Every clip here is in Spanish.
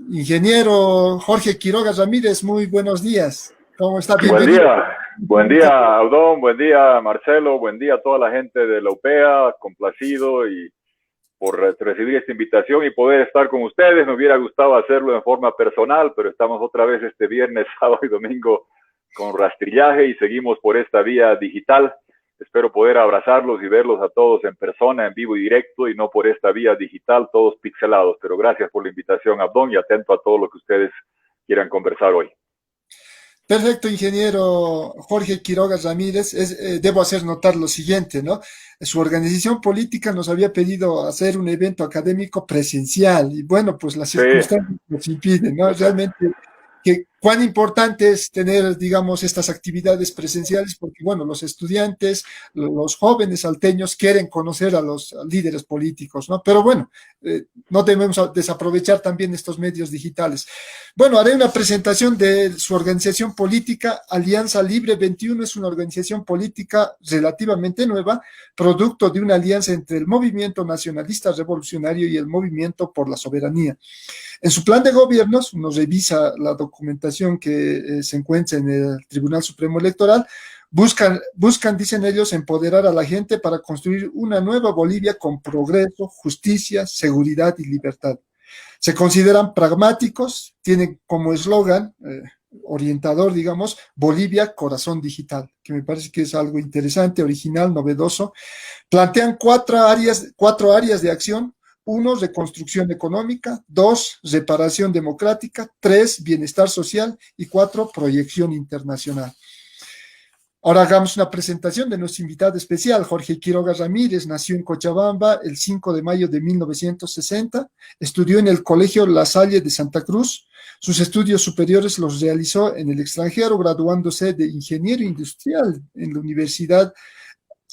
Ingeniero Jorge Quiroga Ramírez, muy buenos días. ¿Cómo está? Bienvenido. Buen día, Audón, buen día, Marcelo, buen día a toda la gente de la UPEA, complacido y por recibir esta invitación y poder estar con ustedes. Me hubiera gustado hacerlo en forma personal, pero estamos otra vez este viernes, sábado y domingo con rastrillaje y seguimos por esta vía digital. Espero poder abrazarlos y verlos a todos en persona, en vivo y directo, y no por esta vía digital, todos pixelados. Pero gracias por la invitación, Abdón, y atento a todo lo que ustedes quieran conversar hoy. Perfecto, ingeniero Jorge Quiroga Ramírez. Debo hacer notar lo siguiente, ¿no? Su organización política nos había pedido hacer un evento académico presencial y bueno, pues las Sí, circunstancias nos impiden, ¿no? Realmente, cuán importante es tener, digamos, estas actividades presenciales porque, bueno, los estudiantes, los jóvenes salteños quieren conocer a los líderes políticos, ¿no? Pero bueno, no debemos desaprovechar también estos medios digitales. Bueno, haré una presentación de su organización política. Alianza Libre 21 es una organización política relativamente nueva, producto de una alianza entre el Movimiento Nacionalista Revolucionario y el Movimiento por la Soberanía. En su plan de gobiernos, uno revisa la documentación que se encuentra en el Tribunal Supremo Electoral, buscan, dicen ellos, empoderar a la gente para construir una nueva Bolivia con progreso, justicia, seguridad y libertad. Se consideran pragmáticos, tienen como eslogan orientador, digamos, Bolivia, corazón digital, que me parece que es algo interesante, original, novedoso. Plantean cuatro áreas de acción. Uno, reconstrucción económica. Dos, reparación democrática. Tres, bienestar social. Y cuatro, proyección internacional. Ahora hagamos una presentación de nuestro invitado especial. Jorge Quiroga Ramírez nació en Cochabamba el 5 de mayo de 1960. Estudió en el Colegio La Salle de Santa Cruz. Sus estudios superiores los realizó en el extranjero, graduándose de ingeniero industrial en la Universidad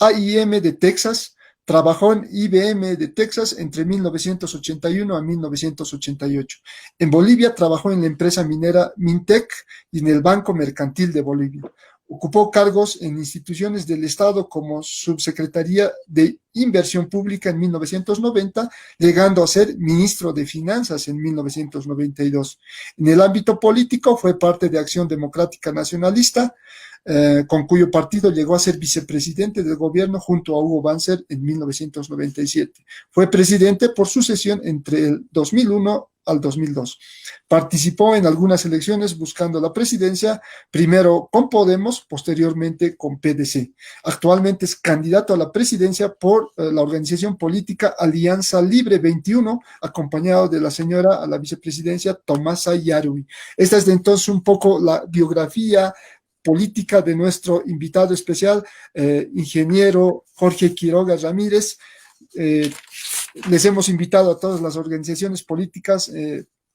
AIM de Texas. Trabajó en IBM de Texas entre 1981 a 1988. En Bolivia trabajó en la empresa minera Mintec y en el Banco Mercantil de Bolivia. Ocupó cargos en instituciones del Estado como Subsecretaría de Inversión Pública en 1990, llegando a ser ministro de Finanzas en 1992. En el ámbito político fue parte de Acción Democrática Nacionalista, con cuyo partido llegó a ser vicepresidente del gobierno junto a Hugo Banzer en 1997. Fue presidente por sucesión entre el 2001 al 2002. Participó en algunas elecciones buscando la presidencia, primero con Podemos, posteriormente con PDC. Actualmente es candidato a la presidencia por la organización política Alianza Libre 21, acompañado de la señora a la vicepresidencia Tomasa Yarui. Esta es de entonces un poco la biografía política de nuestro invitado especial, ingeniero Jorge Quiroga Ramírez. Les hemos invitado a todas las organizaciones políticas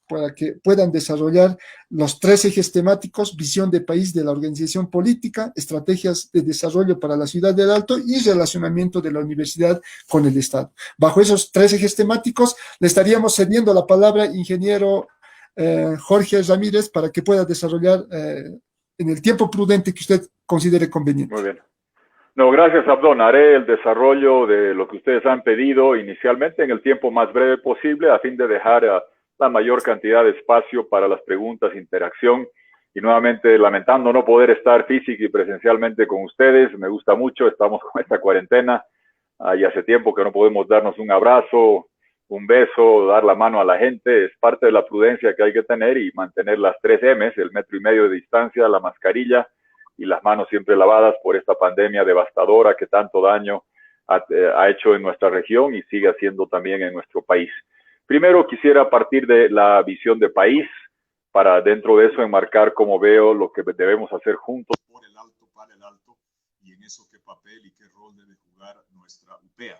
para que puedan desarrollar los 3 ejes temáticos: visión de país de la organización política, estrategias de desarrollo para la ciudad del Alto y relacionamiento de la universidad con el Estado. Bajo esos 3 ejes temáticos le estaríamos cediendo la palabra, ingeniero Jorge Ramírez, para que pueda desarrollar en el tiempo prudente que usted considere conveniente. Muy bien. No, gracias, Abdón. Haré el desarrollo de lo que ustedes han pedido inicialmente en el tiempo más breve posible a fin de dejar la mayor cantidad de espacio para las preguntas, interacción. Y nuevamente, lamentando no poder estar física y presencialmente con ustedes, me gusta mucho, estamos con esta cuarentena y hace tiempo que no podemos darnos un abrazo, un beso, dar la mano a la gente. Es parte de la prudencia que hay que tener y mantener las 3 M's, el 1,5 metros de distancia, la mascarilla y las manos siempre lavadas por esta pandemia devastadora que tanto daño ha hecho en nuestra región y sigue haciendo también en nuestro país. Primero quisiera partir de la visión de país para dentro de eso enmarcar cómo veo lo que debemos hacer juntos por el Alto, para el Alto, y en eso qué papel y qué rol debe jugar nuestra UPEA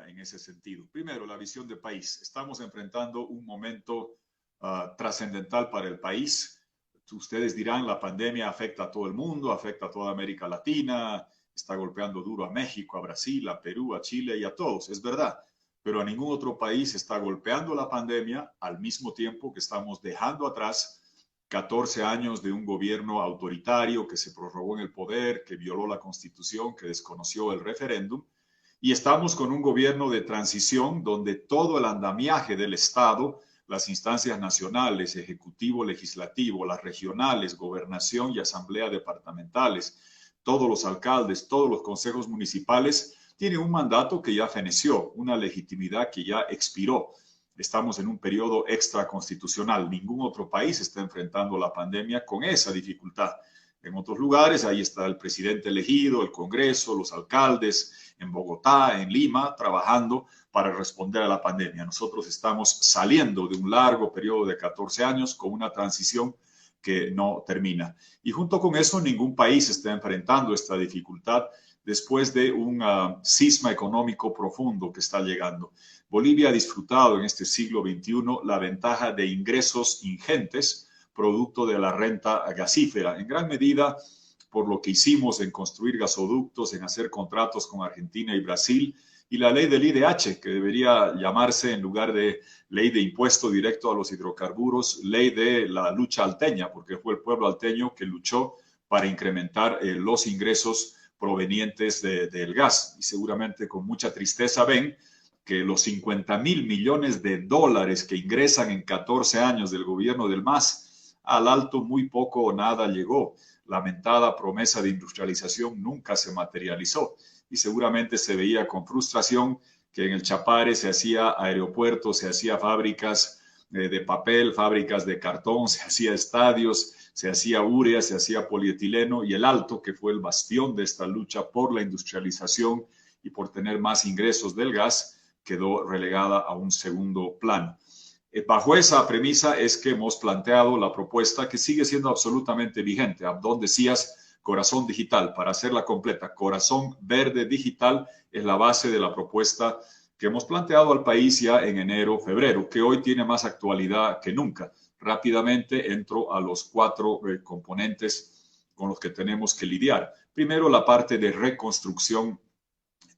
en ese sentido. Primero, la visión de país. Estamos enfrentando un momento trascendental para el país. Ustedes dirán, la pandemia afecta a todo el mundo, afecta a toda América Latina, está golpeando duro a México, a Brasil, a Perú, a Chile y a todos. Es verdad, pero a ningún otro país está golpeando la pandemia al mismo tiempo que estamos dejando atrás 14 años de un gobierno autoritario que se prorrogó en el poder, que violó la Constitución, que desconoció el referéndum. Y estamos con un gobierno de transición donde todo el andamiaje del Estado las instancias nacionales, ejecutivo, legislativo, las regionales, gobernación y asamblea departamentales, todos los alcaldes, todos los consejos municipales, tienen un mandato que ya feneció, una legitimidad que ya expiró. Estamos en un periodo extraconstitucional. Ningún otro país está enfrentando la pandemia con esa dificultad. En otros lugares, ahí está el presidente elegido, el Congreso, los alcaldes, en Bogotá, en Lima, trabajando para responder a la pandemia. Nosotros estamos saliendo de un largo periodo de 14 años con una transición que no termina. Y junto con eso, ningún país está enfrentando esta dificultad después de un cisma económico profundo que está llegando. Bolivia ha disfrutado en este siglo XXI la ventaja de ingresos ingentes producto de la renta gasífera, en gran medida por lo que hicimos en construir gasoductos, en hacer contratos con Argentina y Brasil, y la ley del IDH, que debería llamarse, en lugar de ley de impuesto directo a los hidrocarburos, ley de la lucha alteña, porque fue el pueblo alteño que luchó para incrementar los ingresos provenientes del gas. Y seguramente con mucha tristeza ven que los 50.000 millones de dólares que ingresan en 14 años del gobierno del MAS, al alto muy poco o nada llegó. Lamentada promesa de industrialización nunca se materializó y seguramente se veía con frustración que en el Chapare se hacía aeropuertos, se hacía fábricas de papel, fábricas de cartón, se hacía estadios, se hacía urea, se hacía polietileno, y el Alto, que fue el bastión de esta lucha por la industrialización y por tener más ingresos del gas, quedó relegada a un segundo plano. Bajo esa premisa es que hemos planteado la propuesta que sigue siendo absolutamente vigente. Abdón, decías corazón digital. Para hacerla completa, corazón verde digital es la base de la propuesta que hemos planteado al país ya en enero, febrero, que hoy tiene más actualidad que nunca. Rápidamente entro a los 4 componentes con los que tenemos que lidiar. Primero, la parte de reconstrucción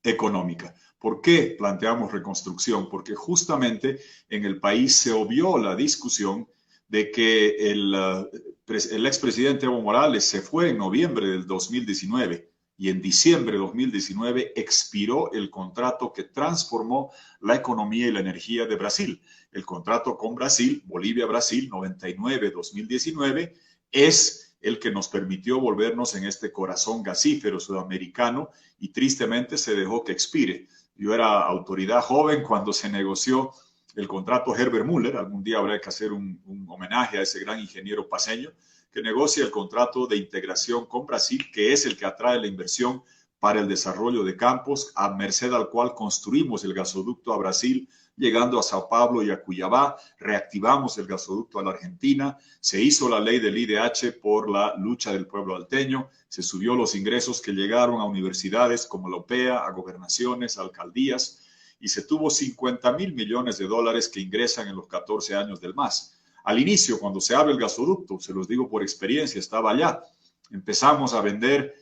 económica. ¿Por qué planteamos reconstrucción? Porque justamente en el país se obvió la discusión de que el expresidente Evo Morales se fue en noviembre del 2019 y en diciembre de 2019 expiró el contrato que transformó la economía y la energía de Brasil. El contrato con Brasil, Bolivia-Brasil 99-2019, es el que nos permitió volvernos en este corazón gasífero sudamericano y tristemente se dejó que expire. Yo era autoridad joven cuando se negoció el contrato Herbert Müller. Algún día habrá que hacer un homenaje a ese gran ingeniero paceño que negocia el contrato de integración con Brasil, que es el que atrae la inversión para el desarrollo de campos, a merced al cual construimos el gasoducto a Brasil, llegando a Sao Paulo y a Cuiabá, reactivamos el gasoducto a la Argentina, se hizo la ley del IDH por la lucha del pueblo alteño, se subió los ingresos que llegaron a universidades como la UPEA, a gobernaciones, a alcaldías, y se tuvo 50.000 millones de dólares que ingresan en los 14 años del MAS. Al inicio, cuando se abre el gasoducto, se los digo por experiencia, estaba allá, empezamos a vender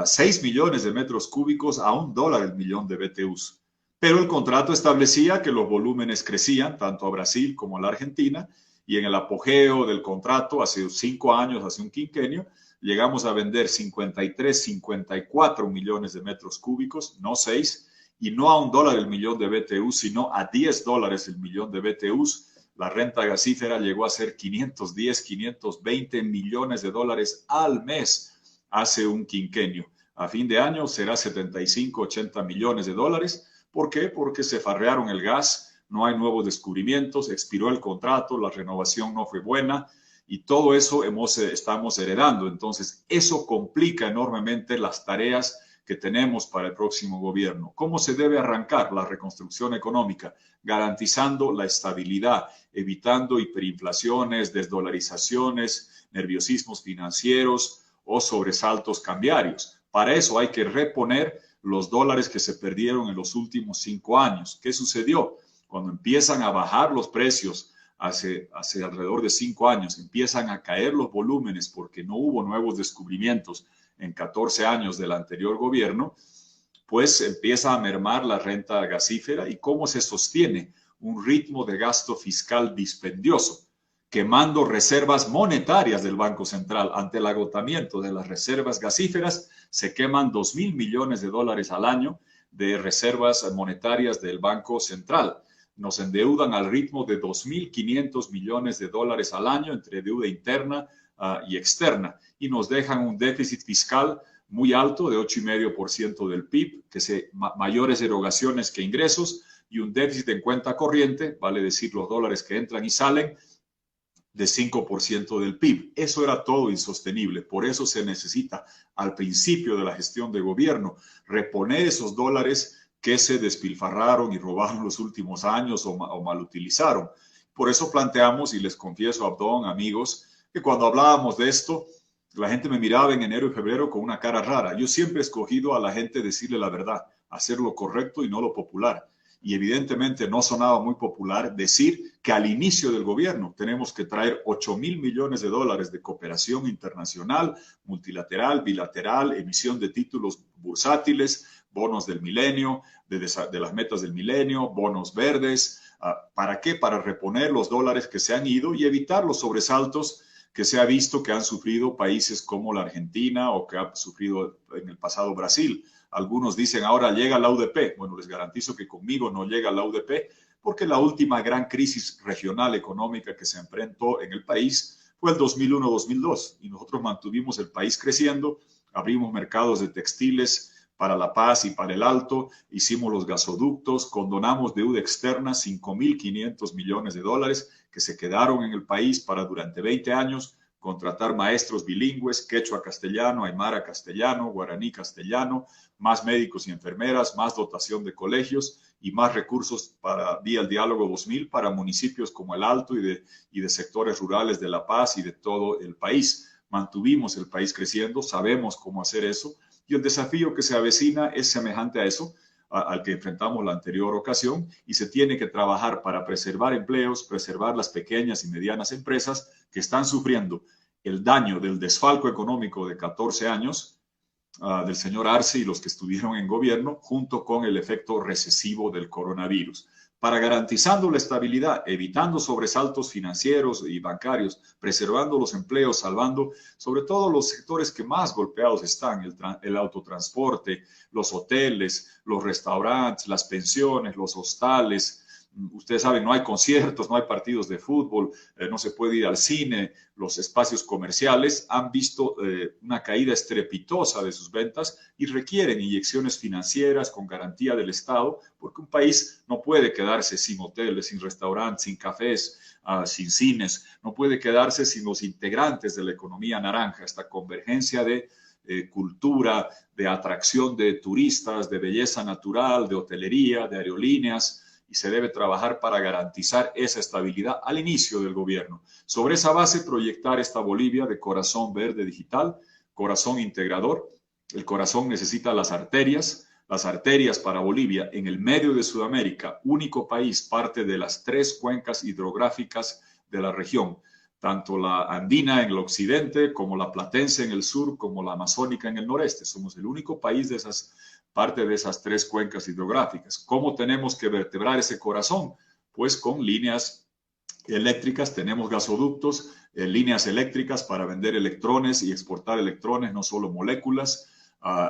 6 millones de metros cúbicos a $1 el millón de BTUs. Pero el contrato establecía que los volúmenes crecían tanto a Brasil como a la Argentina, y en el apogeo del contrato, hace 5 años, hace un quinquenio, llegamos a vender 53, 54 millones de metros cúbicos, no 6, y no a $1 el millón de BTUs, sino a $10 el millón de BTUs. La renta gasífera llegó a ser 510, 520 millones de dólares al mes hace un quinquenio. A fin de año será 75, 80 millones de dólares. ¿Por qué? Porque se farrearon el gas, no hay nuevos descubrimientos, expiró el contrato, la renovación no fue buena y todo eso estamos heredando. Entonces, eso complica enormemente las tareas que tenemos para el próximo gobierno. ¿Cómo se debe arrancar la reconstrucción económica? Garantizando la estabilidad, evitando hiperinflaciones, desdolarizaciones, nerviosismos financieros o sobresaltos cambiarios. Para eso hay que reponer los dólares que se perdieron en los últimos 5 años. ¿Qué sucedió? Cuando empiezan a bajar los precios hace alrededor de 5 años, empiezan a caer los volúmenes porque no hubo nuevos descubrimientos en 14 años del anterior gobierno, pues empieza a mermar la renta gasífera. ¿Y cómo se sostiene un ritmo de gasto fiscal dispendioso? Quemando reservas monetarias del Banco Central. Ante el agotamiento de las reservas gasíferas, se queman 2.000 millones de dólares al año de reservas monetarias del Banco Central. nos endeudan al ritmo de 2.500 millones de dólares al año entre deuda interna y externa, y nos dejan un déficit fiscal muy alto de 8,5% del PIB, mayores erogaciones que ingresos, y un déficit en cuenta corriente, vale decir los dólares que entran y salen, de 5% del PIB. Eso era todo insostenible. Por eso se necesita al principio de la gestión de gobierno reponer esos dólares que se despilfarraron y robaron los últimos años o mal utilizaron. Por eso planteamos, y les confieso, Abdón, amigos, que cuando hablábamos de esto, la gente me miraba en enero y febrero con una cara rara. Yo siempre he escogido a la gente decirle la verdad, hacer lo correcto y no lo popular. Y evidentemente no sonaba muy popular decir que al inicio del gobierno tenemos que traer 8.000 millones de dólares de cooperación internacional, multilateral, bilateral, emisión de títulos bursátiles, bonos del milenio, de las metas del milenio, bonos verdes. ¿Para qué? Para reponer los dólares que se han ido y evitar los sobresaltos que se ha visto que han sufrido países como la Argentina o que ha sufrido en el pasado Brasil. Algunos dicen ahora llega la UDP. Bueno, les garantizo que conmigo no llega la UDP porque la última gran crisis regional económica que se enfrentó en el país fue el 2001-2002 y nosotros mantuvimos el país creciendo, abrimos mercados de textiles para La Paz y para el Alto, hicimos los gasoductos, condonamos deuda externa, 5.500 millones de dólares que se quedaron en el país para durante 20 años, contratar maestros bilingües, quechua castellano, aymara castellano, guaraní castellano, más médicos y enfermeras, más dotación de colegios y más recursos vía el Diálogo 2000 para municipios como el Alto y de sectores rurales de La Paz y de todo el país. Mantuvimos el país creciendo, sabemos cómo hacer eso y el desafío que se avecina es semejante a eso, al que enfrentamos la anterior ocasión, y se tiene que trabajar para preservar empleos, preservar las pequeñas y medianas empresas que están sufriendo el daño del desfalco económico de 14 años del señor Arce y los que estuvieron en gobierno, junto con el efecto recesivo del coronavirus. Para garantizando la estabilidad, evitando sobresaltos financieros y bancarios, preservando los empleos, salvando sobre todo los sectores que más golpeados están, el autotransporte, los hoteles, los restaurantes, las pensiones, los hostales. Ustedes saben, no hay conciertos, no hay partidos de fútbol, no se puede ir al cine, los espacios comerciales han visto una caída estrepitosa de sus ventas y requieren inyecciones financieras con garantía del Estado, porque un país no puede quedarse sin hoteles, sin restaurantes, sin cafés, sin cines, no puede quedarse sin los integrantes de la economía naranja, esta convergencia de cultura, de atracción de turistas, de belleza natural, de hotelería, de aerolíneas, y se debe trabajar para garantizar esa estabilidad al inicio del gobierno. Sobre esa base, proyectar esta Bolivia de corazón verde digital, corazón integrador. El corazón necesita las arterias para Bolivia en el medio de Sudamérica, único país, parte de las 3 cuencas hidrográficas de la región, tanto la andina en el occidente, como la platense en el sur, como la amazónica en el noreste. Somos el único país de parte de esas 3 cuencas hidrográficas. ¿Cómo tenemos que vertebrar ese corazón? Pues con líneas eléctricas, tenemos gasoductos, líneas eléctricas para vender electrones y exportar electrones, no solo moléculas,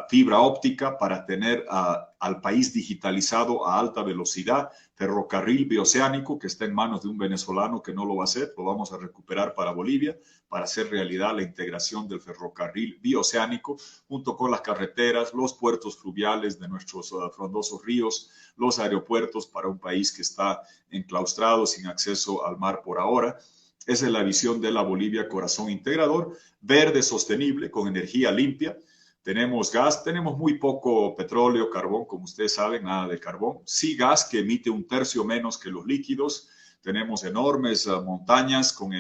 fibra óptica para tener al país digitalizado a alta velocidad, ferrocarril bioceánico que está en manos de un venezolano que no lo va a hacer, lo vamos a recuperar para Bolivia, para hacer realidad la integración del ferrocarril bioceánico junto con las carreteras, los puertos fluviales de nuestros frondosos ríos, los aeropuertos para un país que está enclaustrado sin acceso al mar por ahora. Esa es la visión de la Bolivia corazón integrador, verde, sostenible, con energía limpia. Tenemos gas, tenemos muy poco petróleo, carbón, como ustedes saben, nada de carbón. Sí gas que emite 1/3 menos que los líquidos. Tenemos enormes montañas con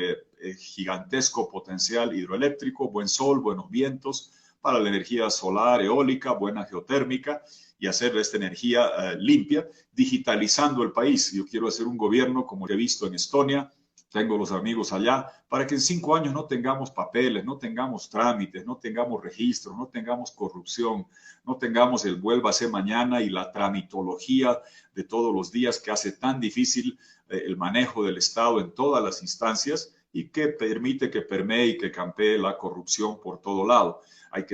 gigantesco potencial hidroeléctrico, buen sol, buenos vientos para la energía solar, eólica, buena geotérmica y hacer esta energía limpia, digitalizando el país. Yo quiero hacer un gobierno como lo he visto en Estonia. Tengo los amigos allá, para que en 5 años no tengamos papeles, no tengamos trámites, no tengamos registros, no tengamos corrupción, no tengamos el vuélvase mañana y la tramitología de todos los días que hace tan difícil el manejo del Estado en todas las instancias y que permite que permee y que campee la corrupción por todo lado.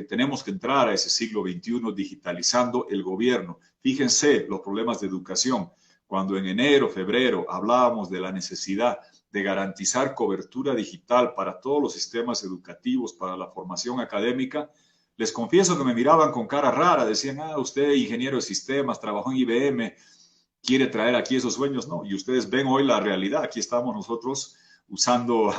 Tenemos que entrar a ese siglo XXI digitalizando el gobierno. Fíjense los problemas de educación. cuando en enero, febrero hablábamos de la necesidad de garantizar cobertura digital para todos los sistemas educativos, para la formación académica, les confieso que me miraban con cara rara, decían, usted ingeniero de sistemas, trabajó en IBM, quiere traer aquí esos sueños. No, y ustedes ven hoy la realidad, aquí estamos nosotros usando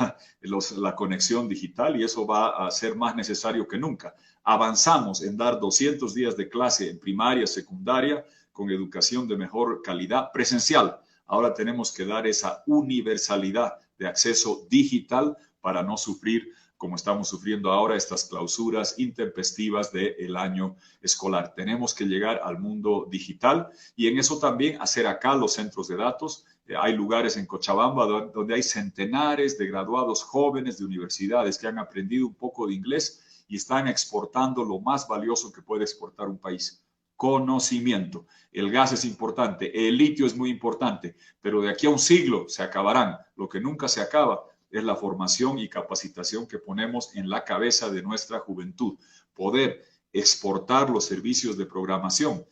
la conexión digital y eso va a ser más necesario que nunca. Avanzamos en dar 200 días de clase en primaria, secundaria, con educación de mejor calidad presencial. Ahora tenemos que dar esa universalidad de acceso digital para no sufrir, como estamos sufriendo ahora, estas clausuras intempestivas del año escolar. Tenemos que llegar al mundo digital y en eso también hacer acá los centros de datos. Hay lugares en Cochabamba donde hay centenares de graduados jóvenes de universidades que han aprendido un poco de inglés y están exportando lo más valioso que puede exportar un país: conocimiento. El gas es importante, el litio es muy importante, pero de aquí a un siglo se acabarán. Lo que nunca se acaba es la formación y capacitación que ponemos en la cabeza de nuestra juventud. Poder exportar los servicios de programación.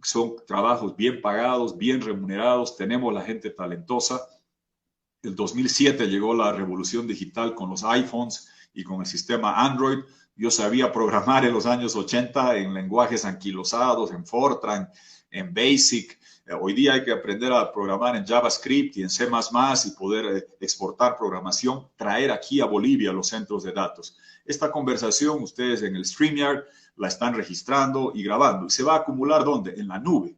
Son trabajos bien pagados, bien remunerados, tenemos la gente talentosa. El 2007 llegó la revolución digital con los iPhones y con el sistema Android. Yo sabía programar en los años 80 en lenguajes anquilosados, en Fortran, en Basic. Hoy día hay que aprender a programar en JavaScript y en C++ y poder exportar programación, traer aquí a Bolivia los centros de datos. Esta conversación ustedes en el StreamYard la están registrando y grabando. ¿Y se va a acumular dónde? En la nube.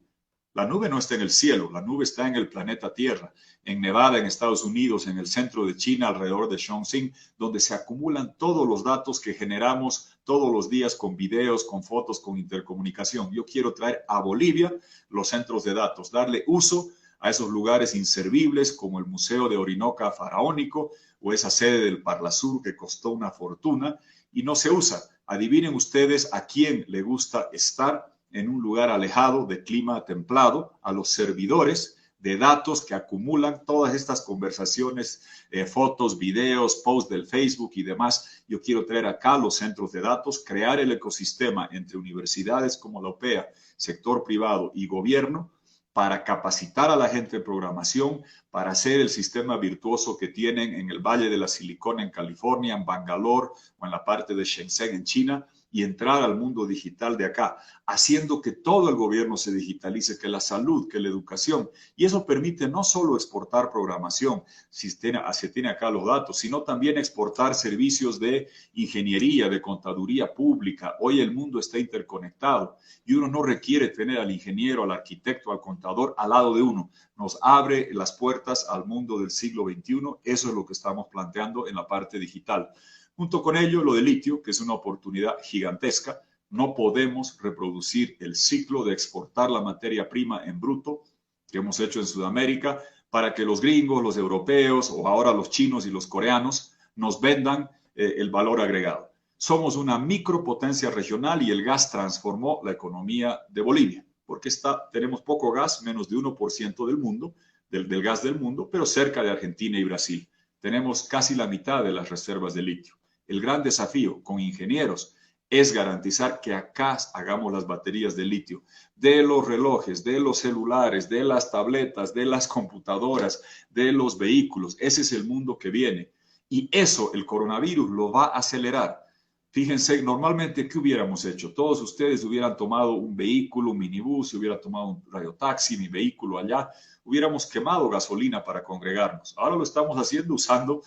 La nube no está en el cielo, la nube está en el planeta Tierra, en Nevada, en Estados Unidos, en el centro de China, alrededor de Chongqing, donde se acumulan todos los datos que generamos todos los días con videos, con fotos, con intercomunicación. Yo quiero traer a Bolivia los centros de datos, darle uso a esos lugares inservibles como el Museo de Orinoca Faraónico o esa sede del Parlasur que costó una fortuna y no se usa. Adivinen ustedes a quién le gusta estar en un lugar alejado de clima templado, a los servidores de datos que acumulan todas estas conversaciones, fotos, videos, posts del Facebook y demás. Yo quiero traer acá los centros de datos, crear el ecosistema entre universidades como la UPEA, sector privado y gobierno, para capacitar a la gente de programación, para hacer el sistema virtuoso que tienen en el Valle de la Silicona en California, en Bangalore o en la parte de Shenzhen en China, y entrar al mundo digital de acá, haciendo que todo el gobierno se digitalice, que la salud, que la educación. Y eso permite no solo exportar programación, si se tiene acá los datos, sino también exportar servicios de ingeniería, de contaduría pública. Hoy el mundo está interconectado y uno no requiere tener al ingeniero, al arquitecto, al contador al lado de uno. Nos abre las puertas al mundo del siglo XXI. Eso es lo que estamos planteando en la parte digital. Junto con ello, lo de litio, que es una oportunidad gigantesca. No podemos reproducir el ciclo de exportar la materia prima en bruto que hemos hecho en Sudamérica para que los gringos, los europeos o ahora los chinos y los coreanos nos vendan el valor agregado. Somos una micropotencia regional y el gas transformó la economía de Bolivia, porque tenemos poco gas, menos de 1% del mundo, del gas del mundo, pero cerca de Argentina y Brasil. Tenemos casi la mitad de las reservas de litio. El gran desafío con ingenieros es garantizar que acá hagamos las baterías de litio, de los relojes, de los celulares, de las tabletas, de las computadoras, de los vehículos. Ese es el mundo que viene. Y eso el coronavirus lo va a acelerar. Fíjense, normalmente, ¿qué hubiéramos hecho? Todos ustedes hubieran tomado un vehículo, un minibús, hubieran tomado un radiotaxi, mi vehículo allá, hubiéramos quemado gasolina para congregarnos. Ahora lo estamos haciendo usando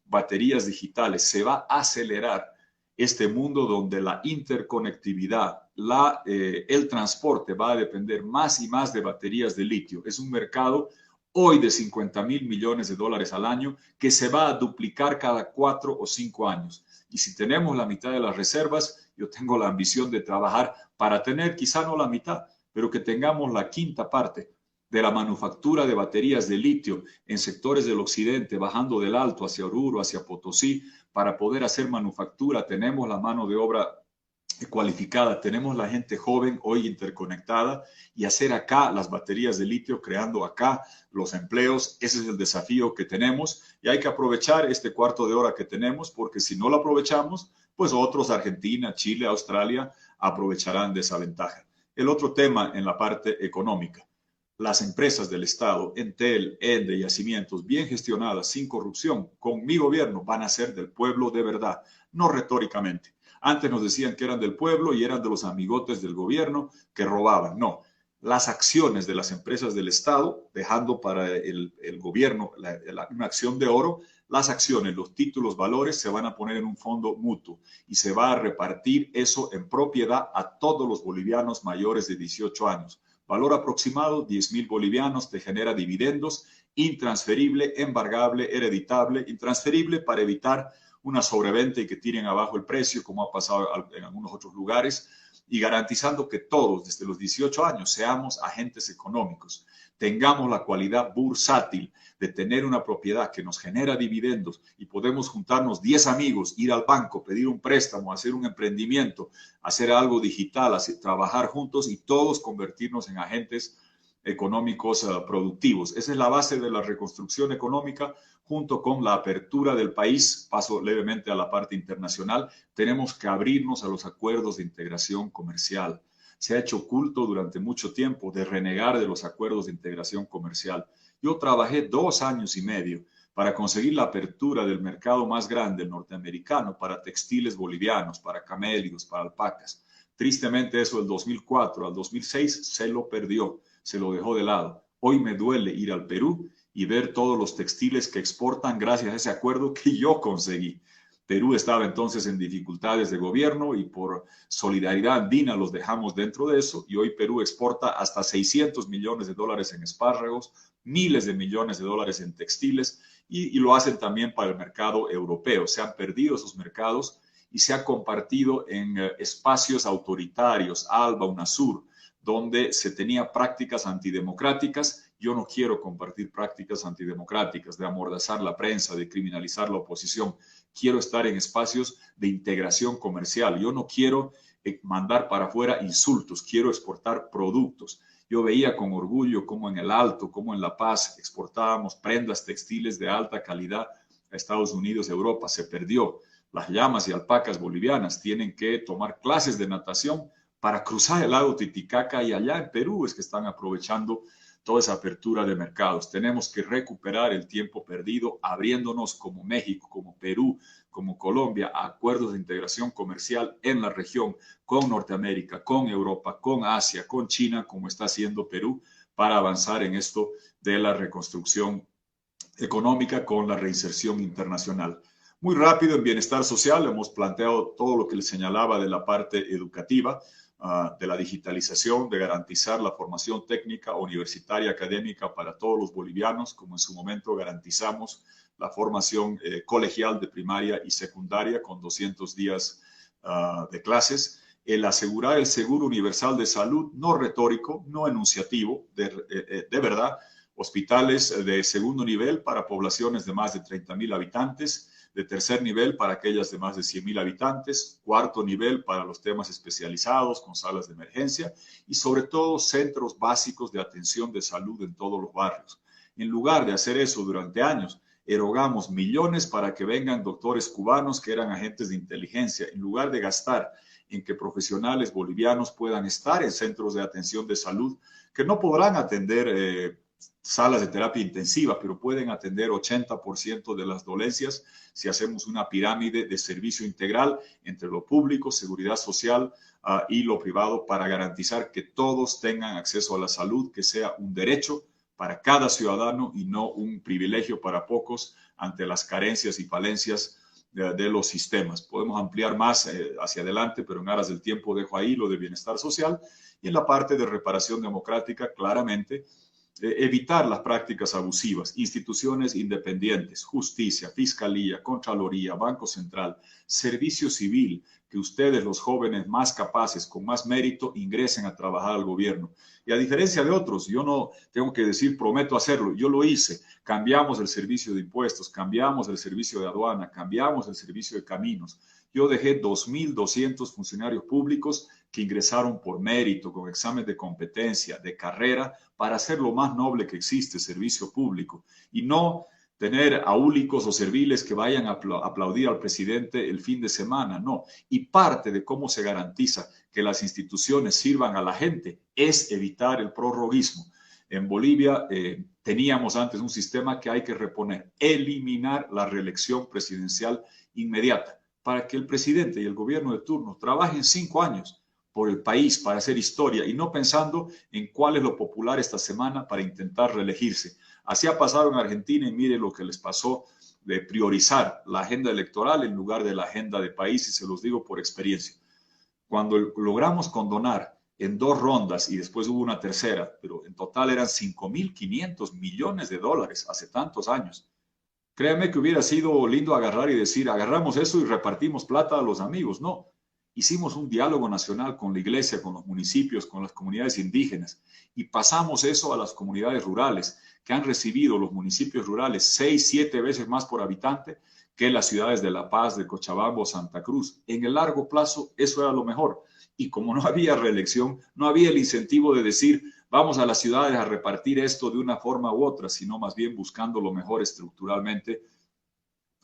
baterías digitales. Se va a acelerar este mundo donde la interconectividad, el transporte va a depender más y más de baterías de litio. Es un mercado hoy de 50.000 millones de dólares al año que se va a duplicar cada 4 o 5 años. Y si tenemos la mitad de las reservas, yo tengo la ambición de trabajar para tener quizá no la mitad, pero que tengamos la quinta parte de la manufactura de baterías de litio en sectores del occidente, bajando del Alto hacia Oruro, hacia Potosí, para poder hacer manufactura. Tenemos la mano de obra cualificada, tenemos la gente joven hoy interconectada y hacer acá las baterías de litio, creando acá los empleos. Ese es el desafío que tenemos y hay que aprovechar este cuarto de hora que tenemos, porque si no lo aprovechamos, pues otros, Argentina, Chile, Australia, aprovecharán de esa ventaja. El otro tema en la parte económica. las empresas del Estado, Entel, ENDE, Yacimientos, bien gestionadas, sin corrupción, con mi gobierno, van a ser del pueblo de verdad, no retóricamente. Antes nos decían que eran del pueblo y eran de los amigotes del gobierno que robaban. No, las acciones de las empresas del Estado, dejando para el gobierno una acción de oro, las acciones, los títulos, valores se van a poner en un fondo mutuo y se va a repartir eso en propiedad a todos los bolivianos mayores de 18 años. Valor aproximado, 10.000 bolivianos, te genera dividendos, intransferible, embargable, hereditable, intransferible para evitar una sobreventa y que tiren abajo el precio, como ha pasado en algunos otros lugares, y garantizando que todos, desde los 18 años, seamos agentes económicos, tengamos la cualidad bursátil de tener una propiedad que nos genera dividendos y podemos juntarnos 10 amigos, ir al banco, pedir un préstamo, hacer un emprendimiento, hacer algo digital, trabajar juntos y todos convertirnos en agentes económicos productivos. Esa es la base de la reconstrucción económica, junto con la apertura del país. Paso levemente a la parte internacional. Tenemos que abrirnos a los acuerdos de integración comercial. Se ha hecho culto durante mucho tiempo de renegar de los acuerdos de integración comercial. Yo trabajé 2 años y medio para conseguir la apertura del mercado más grande, el norteamericano, para textiles bolivianos, para camélidos, para alpacas. Tristemente eso del 2004 al 2006 se lo perdió, se lo dejó de lado. Hoy me duele ir al Perú y ver todos los textiles que exportan gracias a ese acuerdo que yo conseguí. Perú estaba entonces en dificultades de gobierno y por solidaridad andina los dejamos dentro de eso y hoy Perú exporta hasta 600 millones de dólares en espárragos, miles de millones de dólares en textiles y lo hacen también para el mercado europeo. Se han perdido esos mercados y se ha compartido en espacios autoritarios, ALBA, UNASUR, donde se tenía prácticas antidemocráticas. Yo no quiero compartir prácticas antidemocráticas de amordazar la prensa, de criminalizar la oposición. Quiero estar en espacios de integración comercial. Yo no quiero mandar para afuera insultos, quiero exportar productos. Yo veía con orgullo cómo en el Alto, cómo en La Paz exportábamos prendas textiles de alta calidad a Estados Unidos, Europa. Se perdió. Las llamas y alpacas bolivianas tienen que tomar clases de natación para cruzar el lago Titicaca y allá en Perú es que están aprovechando toda esa apertura de mercados. Tenemos que recuperar el tiempo perdido abriéndonos como México, como Perú, como Colombia a acuerdos de integración comercial en la región con Norteamérica, con Europa, con Asia, con China, como está haciendo Perú, para avanzar en esto de la reconstrucción económica con la reinserción internacional. Muy rápido, en bienestar social hemos planteado todo lo que les señalaba de la parte educativa, de la digitalización, de garantizar la formación técnica, universitaria, académica para todos los bolivianos, como en su momento garantizamos la formación colegial de primaria y secundaria con 200 días de clases, el asegurar el seguro universal de salud, no retórico, no enunciativo, de verdad, hospitales de segundo nivel para poblaciones de más de 30.000 habitantes, de tercer nivel para aquellas de más de 100.000 habitantes, cuarto nivel para los temas especializados con salas de emergencia y sobre todo centros básicos de atención de salud en todos los barrios. En lugar de hacer eso durante años, erogamos millones para que vengan doctores cubanos que eran agentes de inteligencia, en lugar de gastar en que profesionales bolivianos puedan estar en centros de atención de salud que no podrán atender salas de terapia intensiva, pero pueden atender 80% de las dolencias si hacemos una pirámide de servicio integral entre lo público, seguridad social y lo privado para garantizar que todos tengan acceso a la salud, que sea un derecho para cada ciudadano y no un privilegio para pocos ante las carencias y falencias de los sistemas. Podemos ampliar más hacia adelante, pero en aras del tiempo dejo ahí lo de bienestar social y en la parte de reparación democrática, claramente, evitar las prácticas abusivas, instituciones independientes, justicia, fiscalía, contraloría, Banco Central, servicio civil, que ustedes, los jóvenes más capaces, con más mérito, ingresen a trabajar al gobierno. Y a diferencia de otros, yo no tengo que decir, prometo hacerlo, yo lo hice. Cambiamos el servicio de impuestos, cambiamos el servicio de aduana, cambiamos el servicio de caminos. Yo dejé 2.200 funcionarios públicos que ingresaron por mérito, con examen de competencia, de carrera, para hacer lo más noble que existe, servicio público, y no tener aúlicos o serviles que vayan a aplaudir al presidente el fin de semana, no. Y parte de cómo se garantiza que las instituciones sirvan a la gente es evitar el prorroguismo. En Bolivia teníamos antes un sistema que hay que reponer, eliminar la reelección presidencial inmediata, para que el presidente y el gobierno de turno trabajen 5 años por el país, para hacer historia, y no pensando en cuál es lo popular esta semana para intentar reelegirse. Así ha pasado en Argentina y mire lo que les pasó de priorizar la agenda electoral en lugar de la agenda de país, y se los digo por experiencia. Cuando logramos condonar en 2 rondas y después hubo una tercera, pero en total eran 5.500 millones de dólares hace tantos años. Créanme que hubiera sido lindo agarrar y decir, agarramos eso y repartimos plata a los amigos. No, hicimos un diálogo nacional con la iglesia, con los municipios, con las comunidades indígenas, y pasamos eso a las comunidades rurales, que han recibido los municipios rurales 6, 7 veces más por habitante que las ciudades de La Paz, de Cochabamba o Santa Cruz. En el largo plazo, eso era lo mejor. Y como no había reelección, no había el incentivo de decir, vamos a las ciudades a repartir esto de una forma u otra, sino más bien buscando lo mejor estructuralmente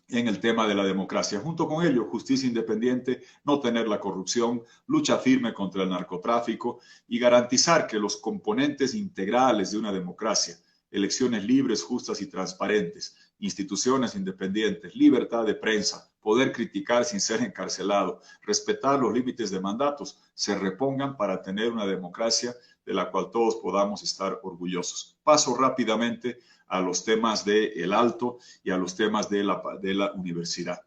en el tema de la democracia. Junto con ello, justicia independiente, no tener la corrupción, lucha firme contra el narcotráfico y garantizar que los componentes integrales de una democracia, elecciones libres, justas y transparentes, instituciones independientes, libertad de prensa, poder criticar sin ser encarcelado, respetar los límites de mandatos, se repongan para tener una democracia de la cual todos podamos estar orgullosos. Paso rápidamente a los temas del Alto y a los temas de la universidad.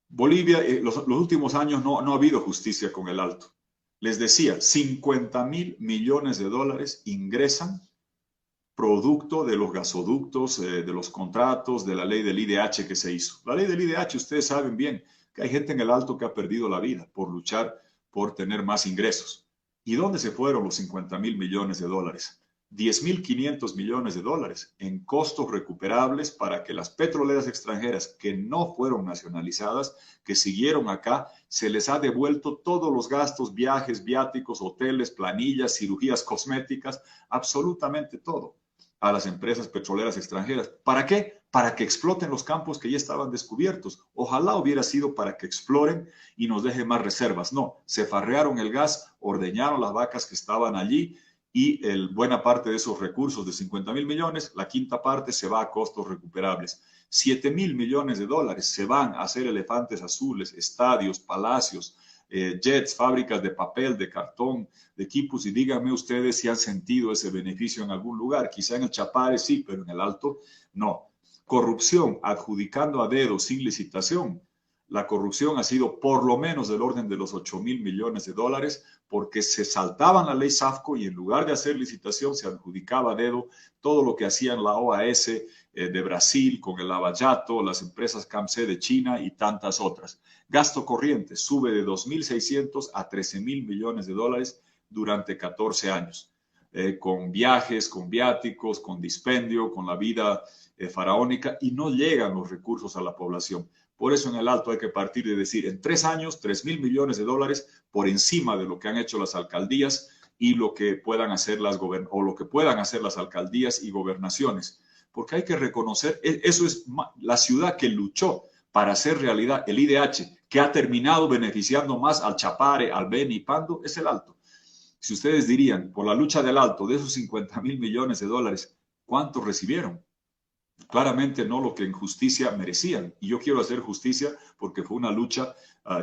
Bolivia, los últimos años no ha habido justicia con el Alto. Les decía, 50.000 millones de dólares ingresan producto de los gasoductos, de los contratos, de la ley del IDH que se hizo. La ley del IDH, ustedes saben bien que hay gente en el Alto que ha perdido la vida por luchar por tener más ingresos. ¿Y dónde se fueron los 50.000 millones de dólares? 10.500 millones de dólares en costos recuperables para que las petroleras extranjeras que no fueron nacionalizadas, que siguieron acá, se les ha devuelto todos los gastos, viajes, viáticos, hoteles, planillas, cirugías cosméticas, absolutamente todo a las empresas petroleras extranjeras. ¿Para qué? Para que exploten los campos que ya estaban descubiertos. Ojalá hubiera sido para que exploren y nos dejen más reservas. No, se farrearon el gas, ordeñaron las vacas que estaban allí, y buena parte de esos recursos de 50.000 millones, la quinta parte se va a costos recuperables. 7.000 millones de dólares se van a hacer elefantes azules, estadios, palacios, jets, fábricas de papel, de cartón, de equipos, y díganme ustedes si han sentido ese beneficio en algún lugar. Quizá en el Chapare sí, pero en el Alto no. Corrupción, adjudicando a dedo sin licitación. La corrupción ha sido por lo menos del orden de los 8.000 millones de dólares, porque se saltaban la ley SAFCO y en lugar de hacer licitación se adjudicaba a dedo todo lo que hacían la OAS de Brasil con el Lava Jato, las empresas CAMC de China y tantas otras. Gasto corriente sube de 2.600 a 13.000 millones de dólares durante 14 años, con viajes, con viáticos, con dispendio, con la vida faraónica, y no llegan los recursos a la población. Por eso en el Alto hay que partir de decir, en 3 años, 3.000 millones de dólares por encima de lo que han hecho las alcaldías y lo que puedan hacer las alcaldías y gobernaciones. Porque hay que reconocer, eso es la ciudad que luchó para hacer realidad el IDH, que ha terminado beneficiando más al Chapare, al Beni y Pando, es el Alto. Si ustedes dirían, por la lucha del Alto, de esos 50.000 millones de dólares, ¿cuántos recibieron? Claramente no lo que en justicia merecían. Y yo quiero hacer justicia porque fue una lucha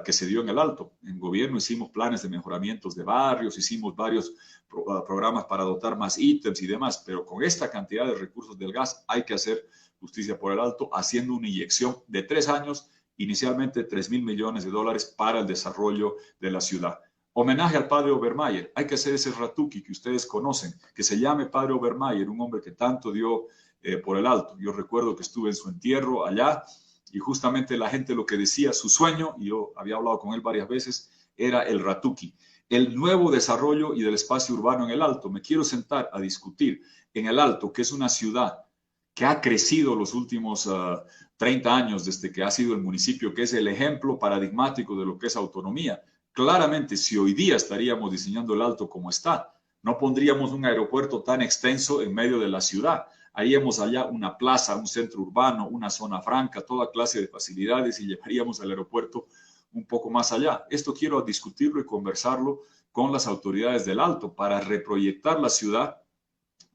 que se dio en el Alto. En gobierno hicimos planes de mejoramientos de barrios, hicimos varios programas para dotar más ítems y demás, pero con esta cantidad de recursos del gas hay que hacer justicia por el Alto, haciendo una inyección de 3 años, inicialmente 3.000 millones de dólares para el desarrollo de la ciudad. Homenaje al padre Obermayr. Hay que hacer ese ratuki que ustedes conocen, que se llame padre Obermayr, un hombre que tanto dio por el Alto. Yo recuerdo que estuve en su entierro allá y justamente la gente lo que decía, su sueño, y yo había hablado con él varias veces, era el ratuki, el nuevo desarrollo y del espacio urbano en el Alto. Me quiero sentar a discutir en el Alto, que es una ciudad que ha crecido los últimos 30 años desde que ha sido el municipio, que es el ejemplo paradigmático de lo que es autonomía. Claramente, si hoy día estaríamos diseñando el Alto como está, no pondríamos un aeropuerto tan extenso en medio de la ciudad. Haríamos allá una plaza, un centro urbano, una zona franca, toda clase de facilidades, y llevaríamos al aeropuerto un poco más allá. Esto quiero discutirlo y conversarlo con las autoridades del Alto para reproyectar la ciudad